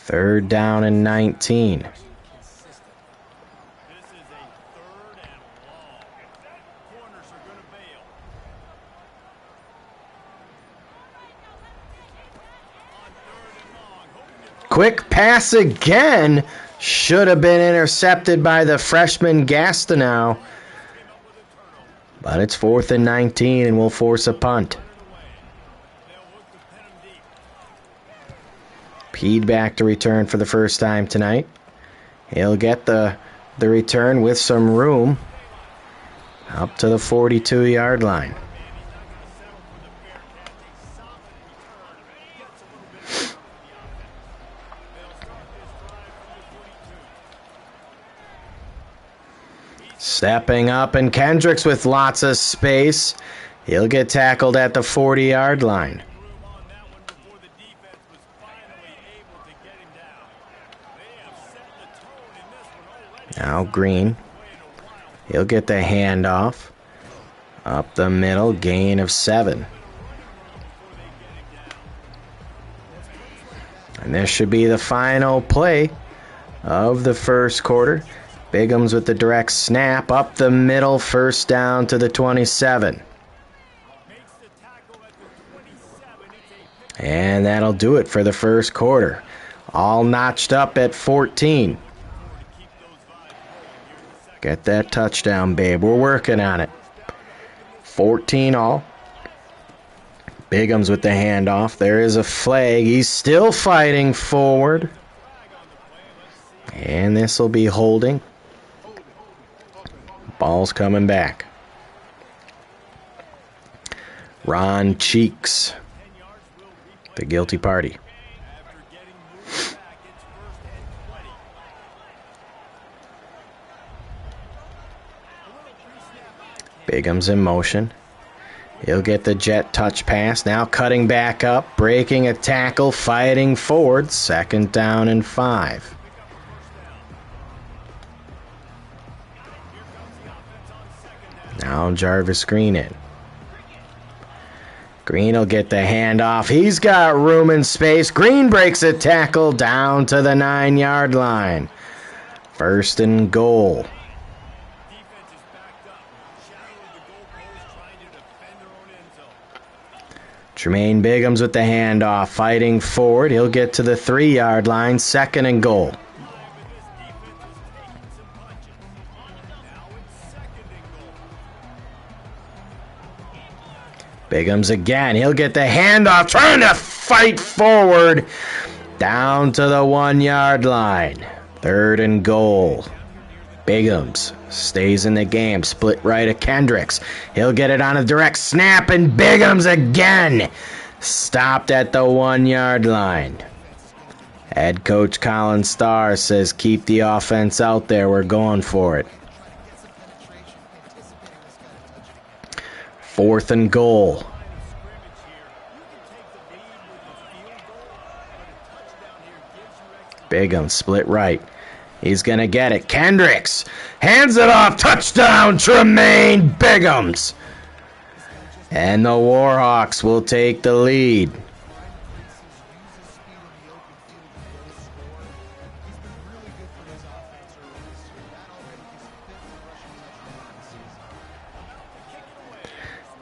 3rd down and 19. Quick pass again. Should have been intercepted by the freshman Gastineau. But it's 4th and 19 and will force a punt. Peed back to return for the first time tonight. He'll get the return with some room up to the 42-yard line. Stepping up, and Kendricks with lots of space. He'll get tackled at the 40-yard line. Now Green. He'll get the handoff. Up the middle, gain of 7. And this should be the final play of the first quarter. Bigham's with the direct snap. Up the middle, first down to the 27. And that'll do it for the first quarter. All notched up at 14. Get that touchdown, babe. We're working on it. 14 all. Bigham's with the handoff. There is a flag. He's still fighting forward. And this will be holding. Ball's coming back. Ron Cheeks, the guilty party. Bigham's in motion. He'll get the jet touch pass. Now cutting back up, breaking a tackle, fighting forward. 2nd down and 5. Now Jarvis Green in. Green will get the handoff. He's got room and space. Green breaks a tackle down to the 9-yard line. 1st and goal. Tremaine Bigham's with the handoff, fighting forward. He'll get to the 3-yard line, 2nd and goal. Bigham's again. He'll get the handoff, trying to fight forward down to the 1-yard line. 3rd and goal. Bigham's stays in the game. Split right of Kendricks. He'll get it on a direct snap, and Bigham's again stopped at the 1-yard line. Head coach Colin Starr says keep the offense out there. We're going for it. 4th and goal. Bigham split right. He's going to get it. Kendricks hands it off. Touchdown, Tremaine Bigham's. And the Warhawks will take the lead.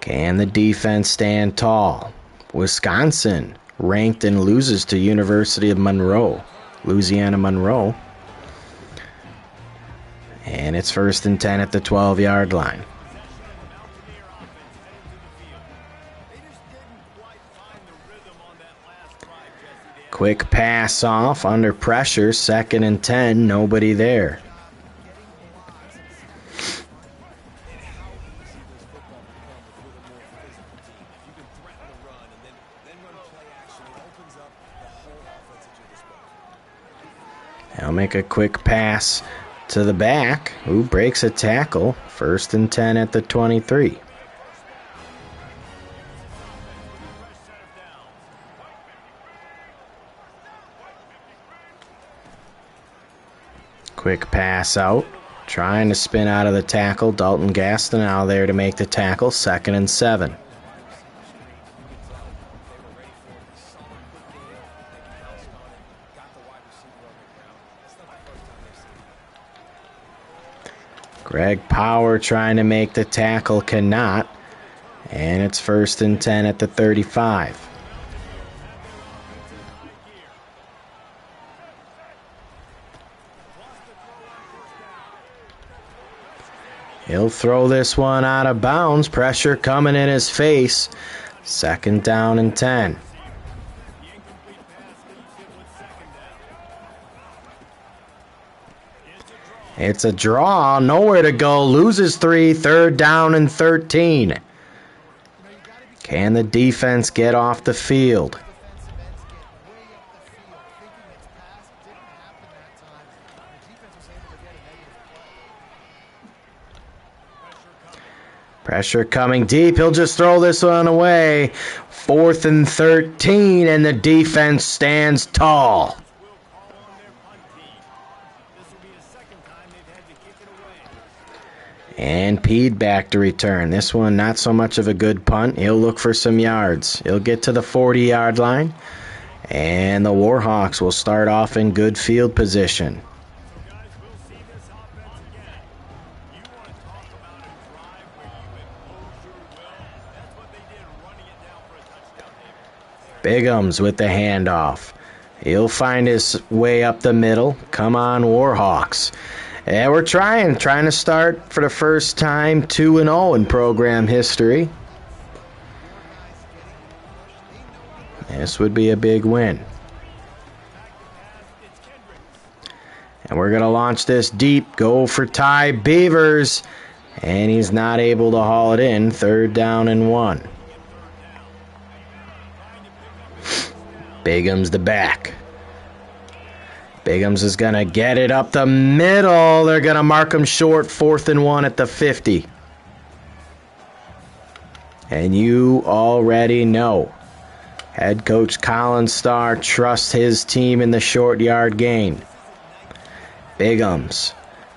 Can the defense stand tall? Wisconsin ranked and loses to University of Monroe, Louisiana Monroe. And it's 1st and 10 at the 12-yard line. Quick pass off under pressure, 2nd and 10, nobody there. He'll make a quick pass to the back, who breaks a tackle. 1st and 10 at the 23. Quick pass out, trying to spin out of the tackle. Dalton Gastineau there to make the tackle. 2nd and 7. Greg Power trying to make the tackle, cannot. And it's 1st and 10 at the 35. He'll throw this one out of bounds. Pressure coming in his face. 2nd down and 10. It's a draw. Nowhere to go. Loses 3. 3rd down and 13. Can the defense get off the field? Pressure coming deep. He'll just throw this one away. 4th and 13, and the defense stands tall. And Pede back to return. This one not so much of a good punt. He'll look for some yards. He'll get to the 40-yard line. And the Warhawks will start off in good field position. Bigums with the handoff. He'll find his way up the middle. Come on, Warhawks. And we're trying to start for the first time 2-0 in program history. This would be a big win. And we're going to launch this deep. Go for Ty Beavers. And he's not able to haul it in. 3rd down and 1. Bigums the back. Bigums is going to get it up the middle. They're going to mark him short. 4th and 1 at the 50. And you already know. Head coach Colin Starr trusts his team in the short yard gain. Bigums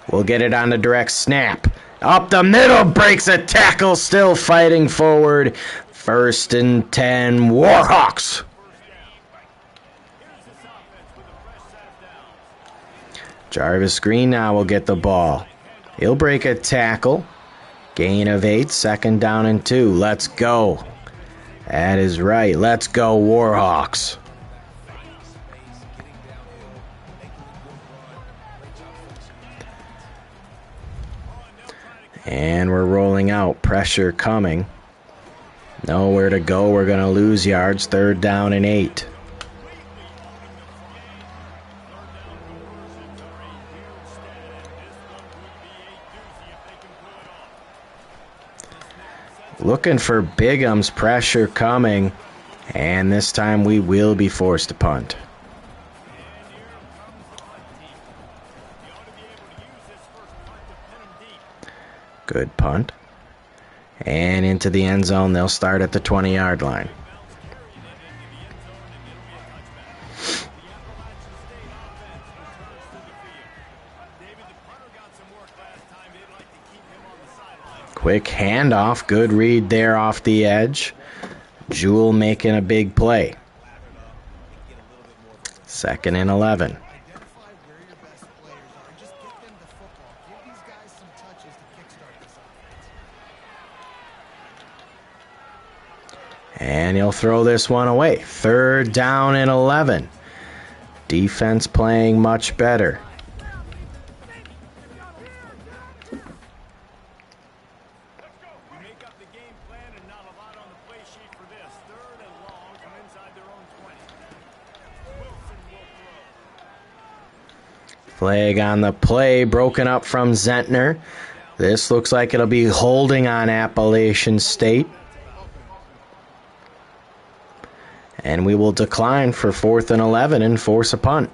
will get it on the direct snap. Up the middle, breaks a tackle, still fighting forward. 1st and 10, Warhawks. Jarvis Green now will get the ball. He'll break a tackle. Gain of 8, 2nd down and 2. Let's go. That is right. Let's go, Warhawks. And we're rolling out. Pressure coming. Nowhere to go. We're going to lose yards. 3rd down and 8. Looking for Bigums. Pressure coming. And this time we will be forced to punt. Good punt. And into the end zone. They'll start at the 20-yard line. Quick handoff. Good read there off the edge. Jewell making a big play. 2nd and 11. And he'll throw this one away. 3rd down and 11. Defense playing much better. Flag on the play, broken up from Zentner. This looks like it'll be holding on Appalachian State. And we will decline for 4th and 11 and force a punt.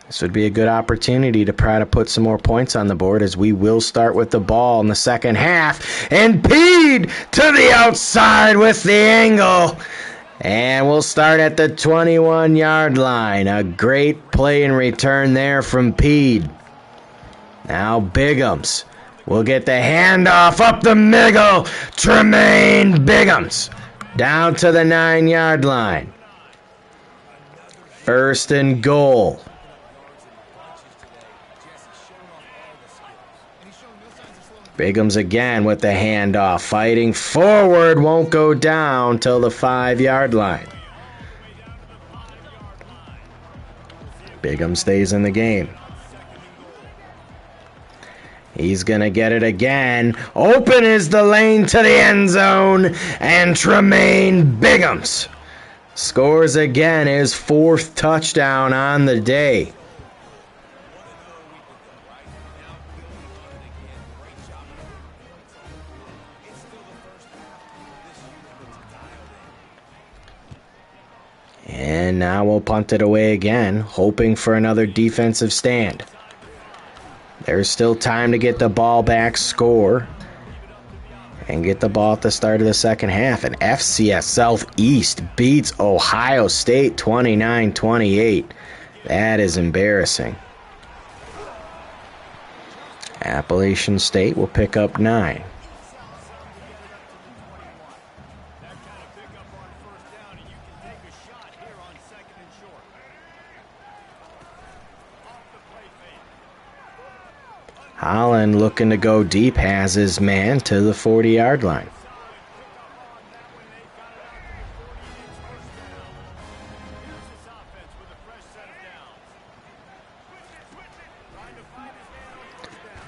This would be a good opportunity to try to put some more points on the board, as we will start with the ball in the second half. And Pede to the outside with the angle. And we'll start at the 21-yard line. A great play and return there from Pede. Now Bigums will get the handoff up the middle. Tremaine Bigums down to the 9-yard line. 1st and goal. Bigums again with the handoff. Fighting forward. Won't go down till the 5-yard line. Bigham stays in the game. He's going to get it again. Open is the lane to the end zone. And Tremaine Bighams scores again, his 4th touchdown on the day. And now we'll punt it away again, hoping for another defensive stand. There's still time to get the ball back, score, and get the ball at the start of the second half. And FCS Southeast beats Ohio State 29-28. That is embarrassing. Appalachian State will pick up 9. Holland looking to go deep, has his man to the 40-yard line.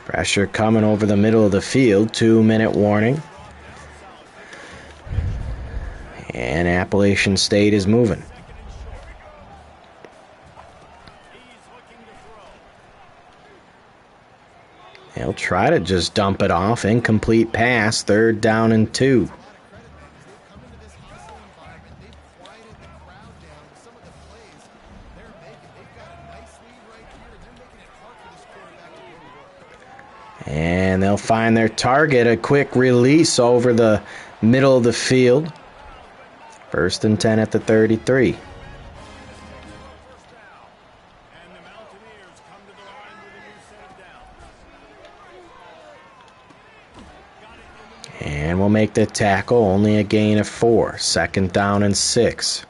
Pressure coming over the middle of the field, 2-minute warning. And Appalachian State is moving. He'll try to just dump it off. Incomplete pass. 3rd down and 2. And they'll find their target. A quick release over the middle of the field. 1st and 10 at the 33. And we'll make the tackle, only a gain of 4. 2nd down and 6.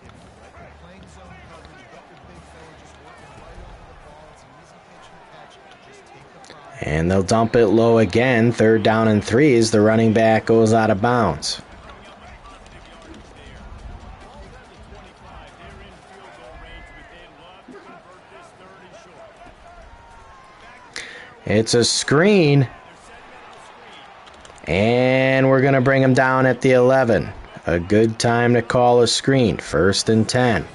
And they'll dump it low again. 3rd down and 3 as the running back goes out of bounds. It's a screen. And we're going to bring him down at the 11. A good time to call a screen. 1st and 10.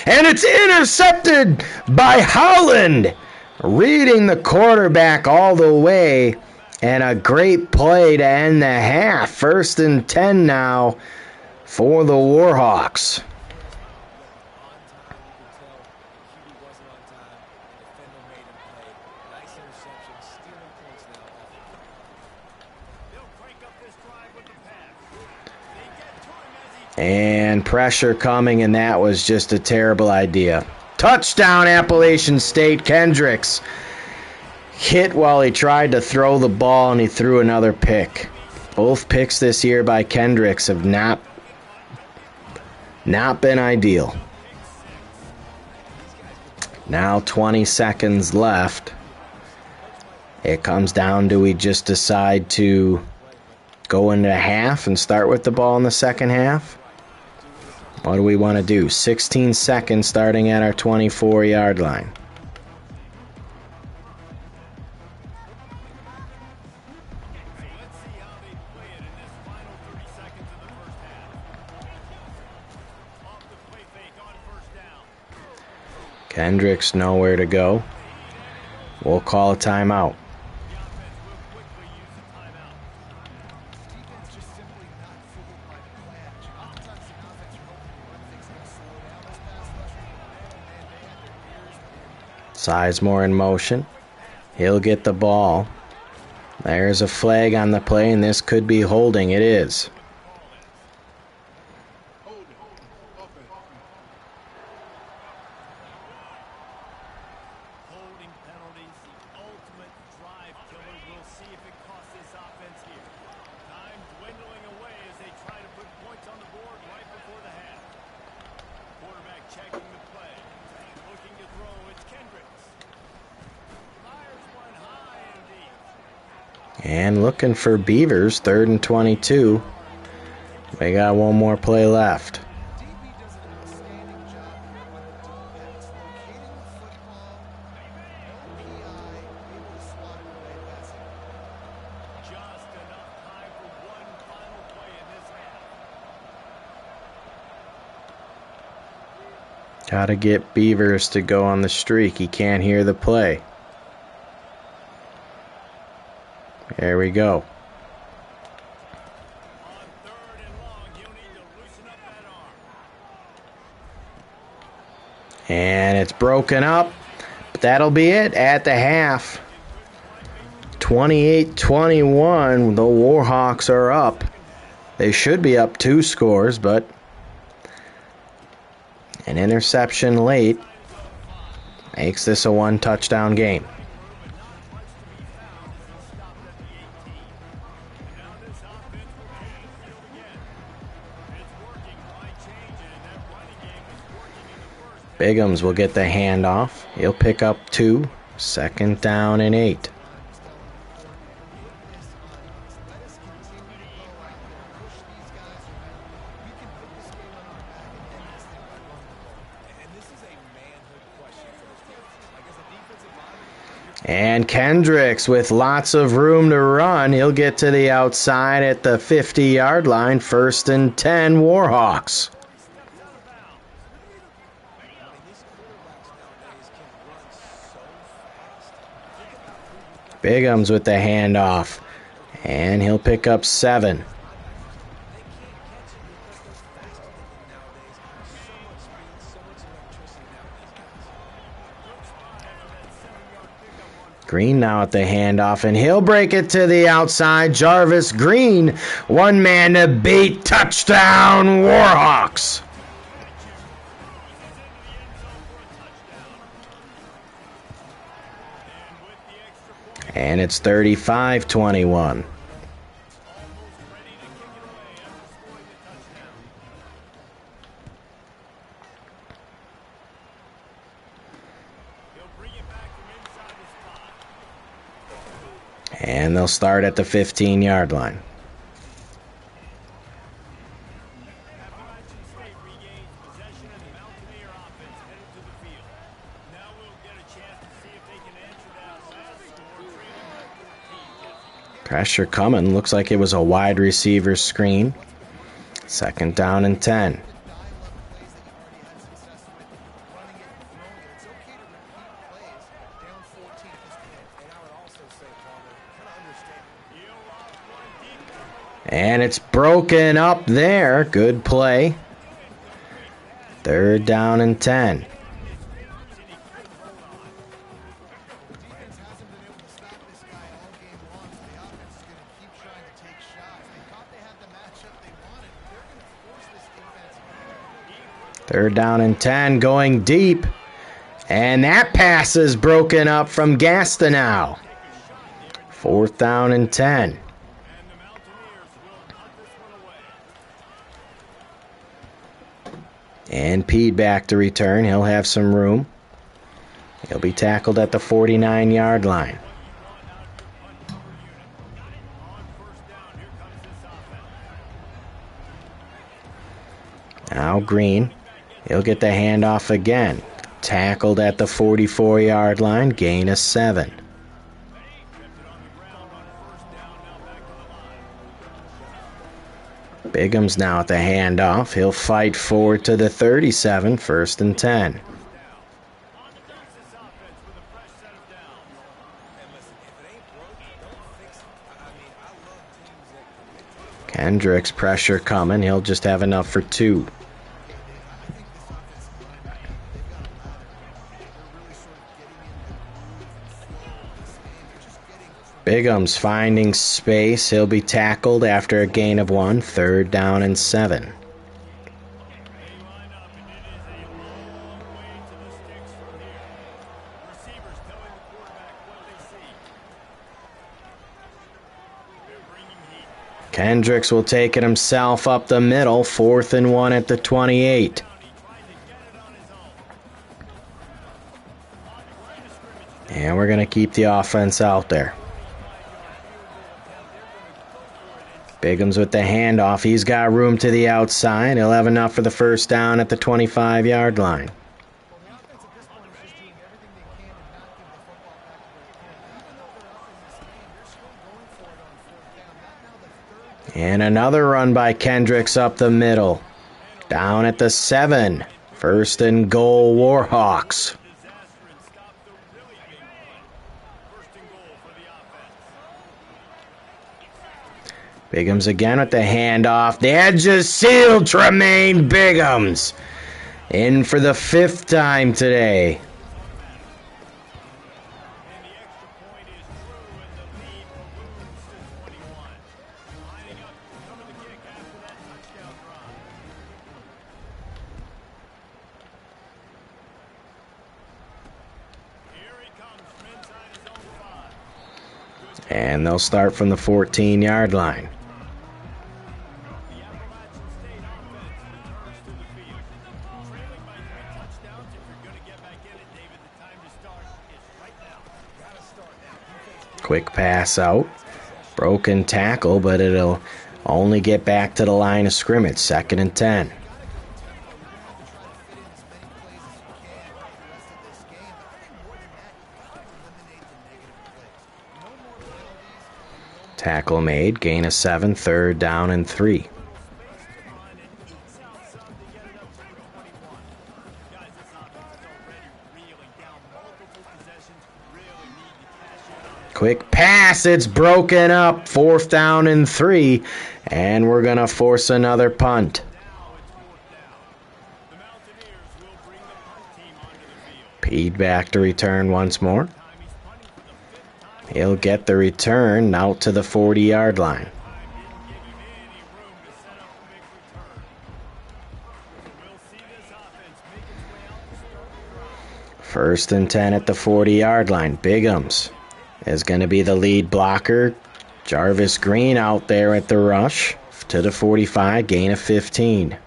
And it's intercepted by Holland. Reading the quarterback all the way. And a great play to end the half. 1st and 10 now for the Warhawks. And pressure coming, and that was just a terrible idea. Touchdown, Appalachian State. Kendricks hit while he tried to throw the ball, and he threw another pick. Both picks this year by Kendricks have not been ideal. Now 20 seconds left. It comes down to we just decide to go into half and start with the ball in the second half. What do we want to do? 16 seconds starting at our 24-yard line. Kendricks nowhere to go. We'll call a timeout. Sizemore in motion. He'll get the ball. There's a flag on the play, and this could be holding. It is. And looking for Beavers, 3rd and 22. They got one more play left. Got to get Beavers to go on the streak. He can't hear the play. There we go. And it's broken up. But that'll be it at the half. 28-21. The Warhawks are up. They should be up 2 scores, but an interception late makes this a 1-touchdown game. Biggums will get the handoff. He'll pick up 2. 2nd down and 8. And Kendricks with lots of room to run. He'll get to the outside at the 50-yard line. 1st and 10, Warhawks. Biggums with the handoff. And he'll pick up 7. Green now at the handoff, and he'll break it to the outside. Jarvis Green, one man to beat. Touchdown, Warhawks. And it's 35-21. And they'll start at the 15-yard line. Pressure coming. Looks like it was a wide receiver screen. 2nd down and 10. And it's broken up there. Good play. 3rd down and 10. Third down and 10, going deep. And that pass is broken up from Gastineau. 4th down and 10. And Pede back to return. He'll have some room. He'll be tackled at the 49-yard line. Now Green. He'll get the handoff again. Tackled at the 44-yard line. Gain of 7. Biggums now at the handoff. He'll fight forward to the 37, 1st and 10. Kendricks pressure coming. He'll just have enough for 2. Biggums finding space. He'll be tackled after a gain of 1. 3rd down and 7. Kendricks will take it himself up the middle. 4th and 1 at the 28. And we're going to keep the offense out there. Bigham's with the handoff. He's got room to the outside. He'll have enough for the first down at the 25-yard line. And another run by Kendricks up the middle. Down at the 7. First and goal, Warhawks. Bigham's again with the handoff. The edge is sealed. Tremaine Bigham's in for the 5th time today. And they'll start from the 14-yard line. Quick pass out. Broken tackle, but it'll only get back to the line of scrimmage. 2nd and 10. Tackle made, gain of 7, 3rd down and 3. Quick pass, it's broken up, 4th down and 3, and we're going to force another punt. Pede back to return once more. He'll get the return out to the 40-yard line. First and 10 at the 40-yard line. Bigham's is going to be the lead blocker. Jarvis Green out there at the rush to the 45, gain of 15.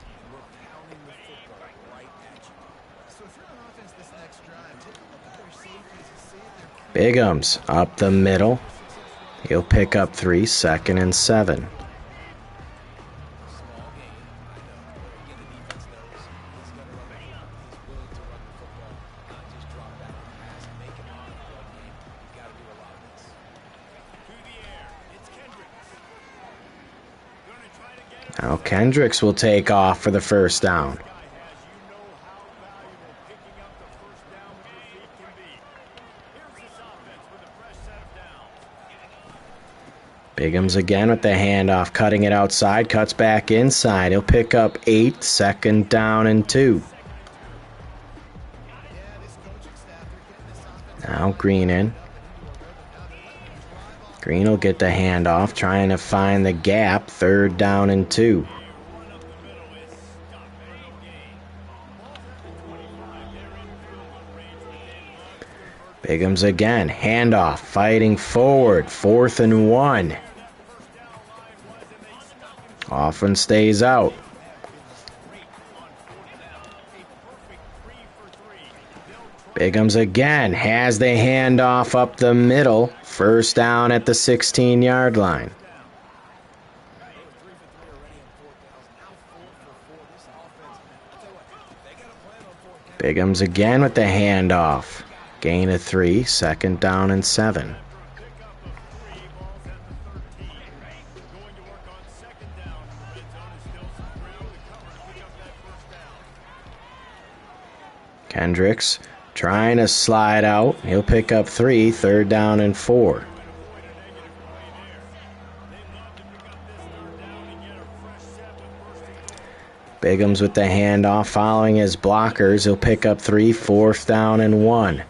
Bigham's up the middle. He'll pick up 3, 2nd and 7. Now Kendricks will take off for the first down. Bigham's again with the handoff, cutting it outside, cuts back inside. He'll pick up 8, 2nd down and 2. Now Green in. Green will get the handoff, trying to find the gap, 3rd down and 2. Bigham's again, handoff, fighting forward, 4th and 1. Often stays out. Bigham's again, has the handoff up the middle, 1st down at the 16-yard line. Bigham's again with the handoff. Gain of 3, 2nd down and 7. Kendricks trying to slide out. He'll pick up 3, 3rd down and 4. Bigham's with the handoff, following his blockers. He'll pick up 3, 4th down and 1.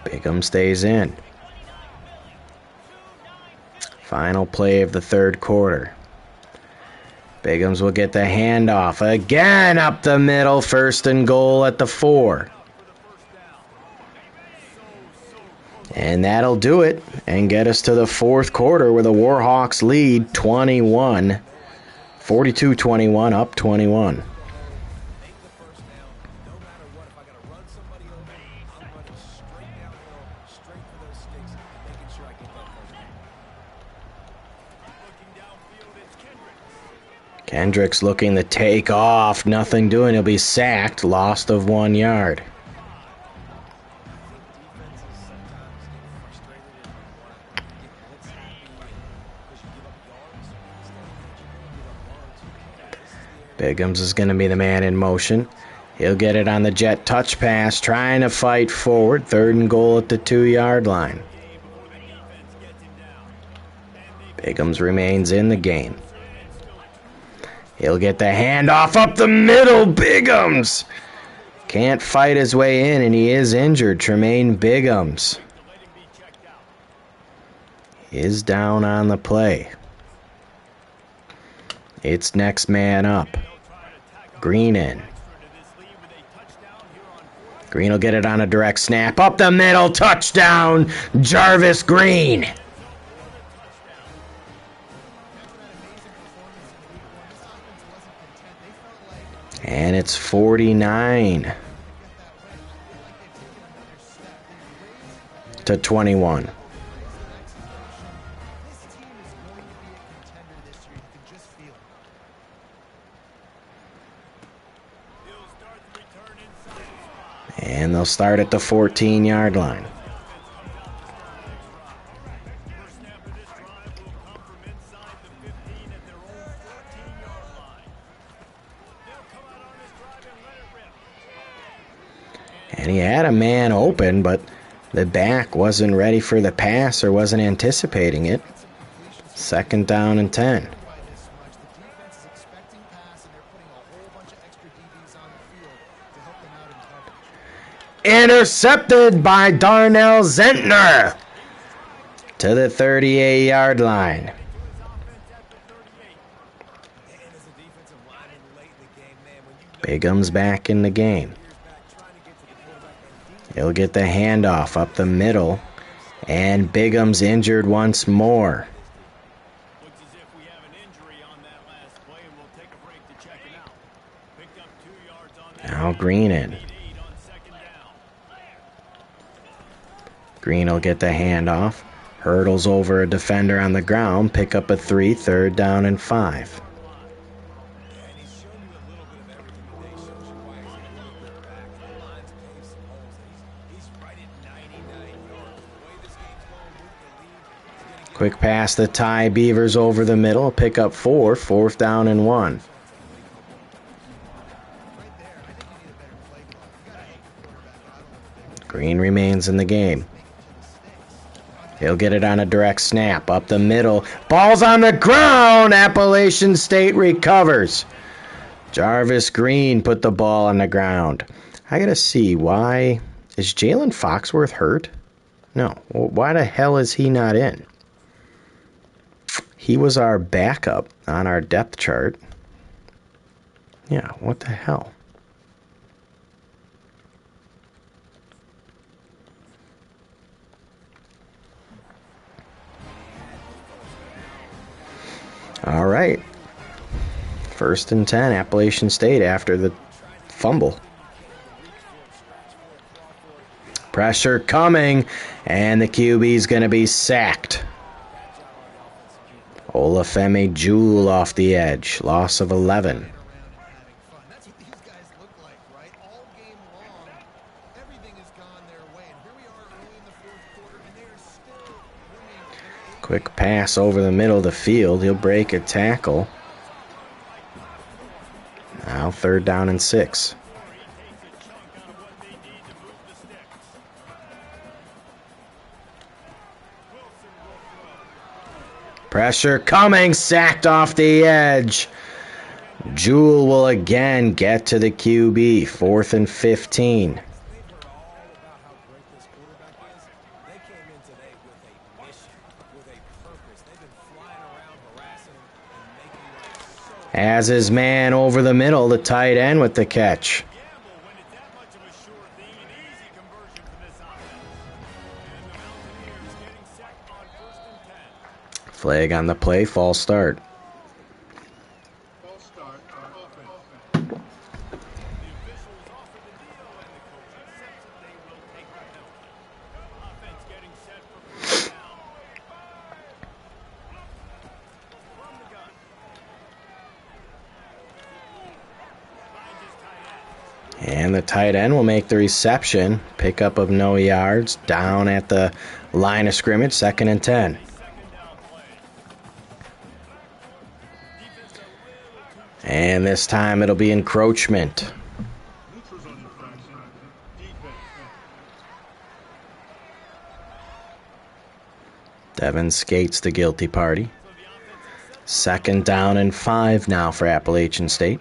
Bigham stays in. Final play of the 3rd quarter. Bigham's will get the handoff again up the middle, 1st and goal at the 4. And that'll do it and get us to the 4th quarter where the Warhawks lead 21, 42-21, up 21. Kendrick's looking to take off. Nothing doing. He'll be sacked. Lost of 1 yard. Biggums is going to be the man in motion. He'll get it on the jet touch pass, trying to fight forward. 3rd and goal at the 2-yard line. Biggums remains in the game. He'll get the handoff up the middle. Biggums can't fight his way in, and he is injured. Tremaine Biggums is down on the play. It's next man up. Green in. Green will get it on a direct snap. Up the middle. Touchdown. Jarvis Green. And it's 49 to 21. And they'll start at the 14-yard line. And he had a man open, but the back wasn't ready for the pass or wasn't anticipating it. 2nd down and 10. Intercepted by Darnell Zentner to the 38-yard line. Biggums back in the game. He'll get the handoff up the middle, and Biggums injured once more. Now Green in. Green will get the handoff, hurdles over a defender on the ground, pick up a 3, 3rd down and 5. Quick pass to Ty Beavers over the middle, pick up 4, 4th down and 1. Green remains in the game. He'll get it on a direct snap. Up the middle. Ball's on the ground. Appalachian State recovers. Jarvis Green put the ball on the ground. I gotta see, why is Jalen Foxworth hurt? No. Why the hell is he not in? He was our backup on our depth chart. Yeah, what the hell? All right. 1st and 10, Appalachian State after the fumble. Pressure coming, and the QB's going to be sacked. Olafemi Jewell off the edge. Loss of 11. Quick pass over the middle of the field. He'll break a tackle. Now 3rd down and 6. Pressure coming, sacked off the edge. Jewell will again get to the QB. 4th and 15. As his man over the middle, the tight end with the catch. Flag on the play, false start. And the tight end will make the reception. Pickup of no yards down at the line of scrimmage, 2nd and 10. And this time it'll be encroachment. Devin skates the guilty party. 2nd down and 5 now for Appalachian State.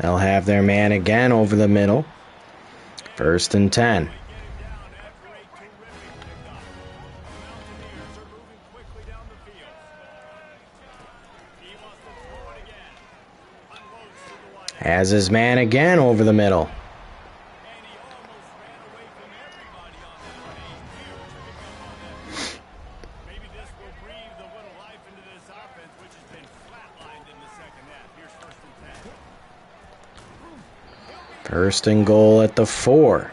They'll have their man again over the middle. 1st and 10. Has his man again over the middle. First and goal at the 4.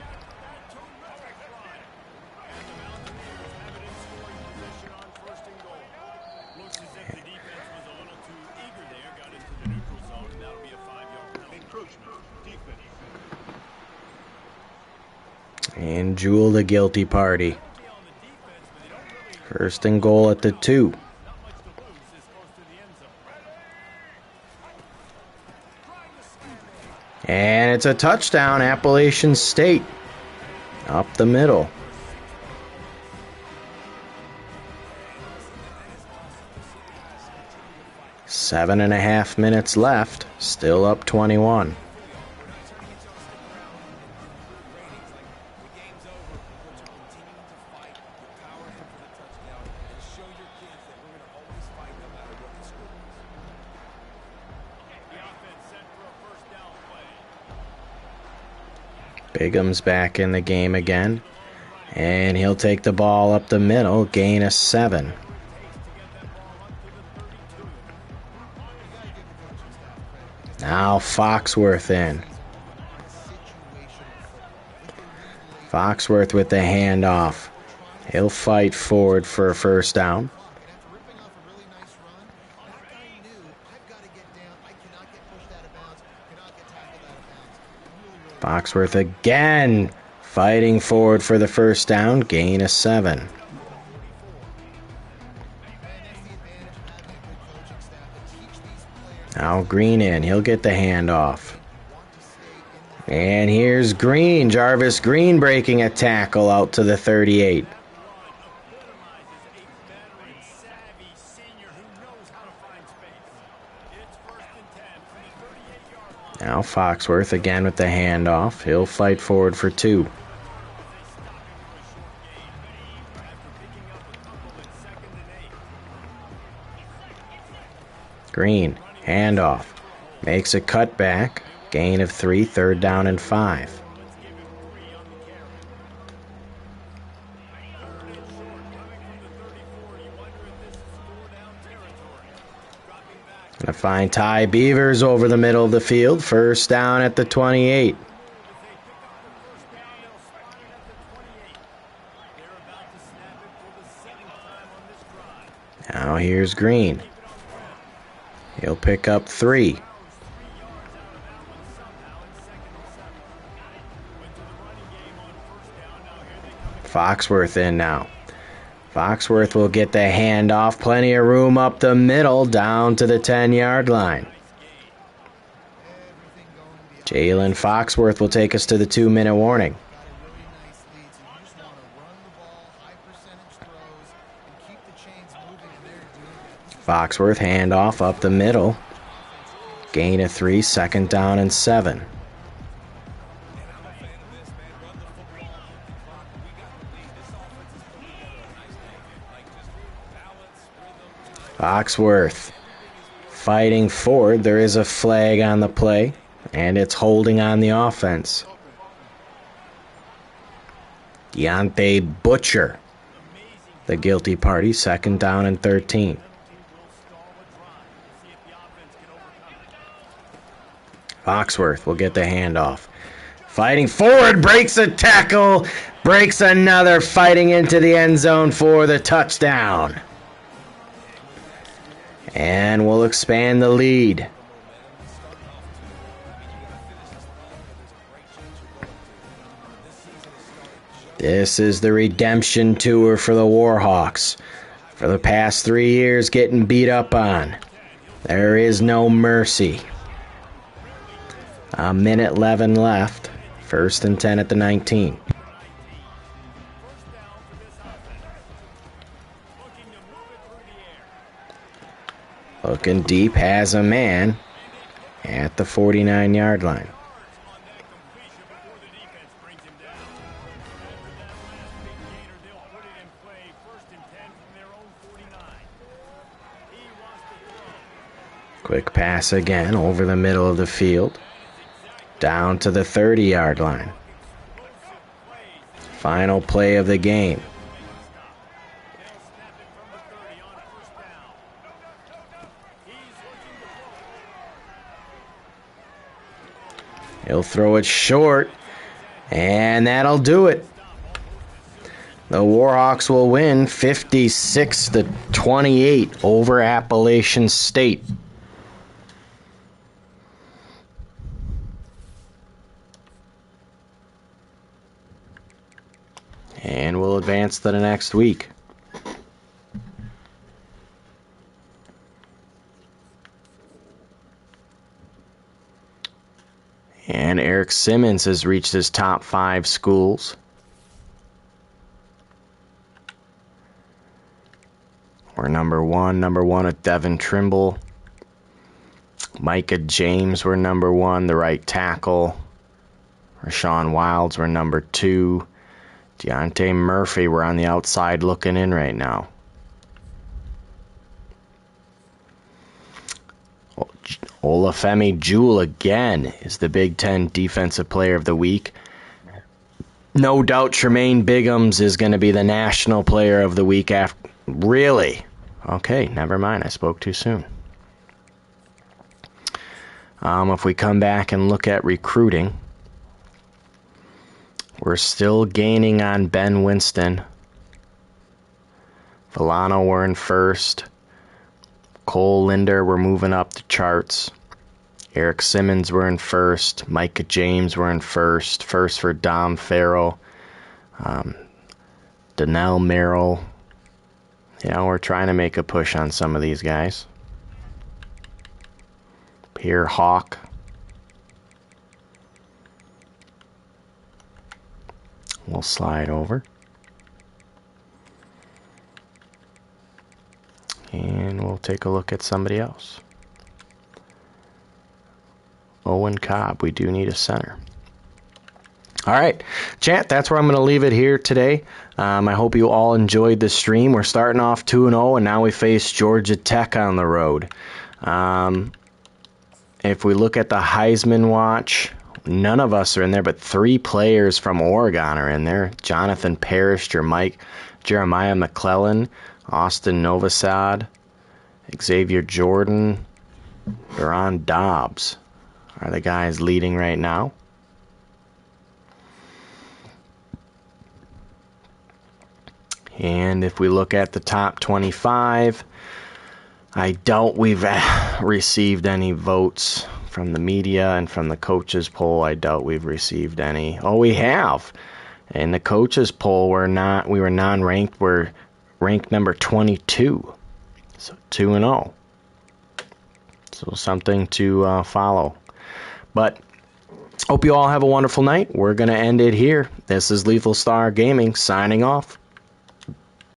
And Jewel the guilty party. First and goal at the 2. And it's a touchdown, Appalachian State. Up the middle. Seven and a half minutes left. Still up 21. Bigham's back in the game again. And he'll take the ball up the middle, gain of 7. Now Foxworth in. Foxworth with the handoff. He'll fight forward for a first down. Foxworth again fighting forward for the first down, gain of 7. Now Green in, he'll get the handoff. And here's Green, Jarvis Green breaking a tackle out to the 38. Now Foxworth again with the handoff. He'll fight forward for 2. Green, handoff. Makes a cutback. Gain of 3, 3rd down and 5. Gonna find Ty Beavers over the middle of the field. First down at the 28. Now here's Green. He'll pick up 3. Foxworth in now. Foxworth will get the handoff. Plenty of room up the middle, down to the 10-yard line. Jalen Foxworth will take us to the 2-minute warning. Foxworth handoff up the middle. Gain of 3, 2nd down and 7. Foxworth fighting forward. There is a flag on the play, and it's holding on the offense. Deontay Butcher, the guilty party, 2nd down and 13. Foxworth will get the handoff. Fighting forward, breaks a tackle, breaks another, fighting into the end zone for the touchdown. And we'll expand the lead. This is the redemption tour for the Warhawks. For the past 3 years, getting beat up on. There is no mercy. A minute 11 left. 1st and 10 at the 19. Looking deep, has a man at the 49-yard line. Quick pass again over the middle of the field. Down to the 30-yard line. Final play of the game. He'll throw it short, and that'll do it. The Warhawks will win 56-28 over Appalachian State. And we'll advance to the next week. And Eric Simmons has reached his top 5 schools. We're number one at Devin Trimble. Micah James were number 1, the right tackle. Rashawn Wilds were number 2. Deontay Murphy, we're on the outside looking in right now. Olafemi Jewell again is the Big Ten Defensive Player of the Week. No doubt Tremaine Biggums is going to be the National Player of the Week after. Really? Okay, never mind. I spoke too soon. If we come back and look at recruiting, we're still gaining on Ben Winston. Villano, we're in 1st. Cole Linder, we're moving up the charts. Eric Simmons, we're in 1st. Micah James, we're in 1st. 1st for Dom Farrell. Donnell Merrill. You know, we're trying to make a push on some of these guys. Pierre Hawk. We'll slide over. And we'll take a look at somebody else. Owen Cobb, we do need a center. All right, chat, that's where I'm going to leave it here today. I hope you all enjoyed the stream. We're starting off 2-0, and now we face Georgia Tech on the road. If we look at the Heisman watch, none of us are in there, but 3 players from Oregon are in there. Jonathan Parrish, Jeremiah McClellan, Austin Novosad, Xavier Jordan, Duran Dobbs are the guys leading right now. And if we look at the top 25, I doubt we've received any votes from the media and from the coaches poll. I doubt we've received any. Oh, we have. In the coaches poll, we were non-ranked. We're ranked number 22. So 2-0. So something to follow. But hope you all have a wonderful night. We're going to end it here. This is Lethal Star Gaming signing off.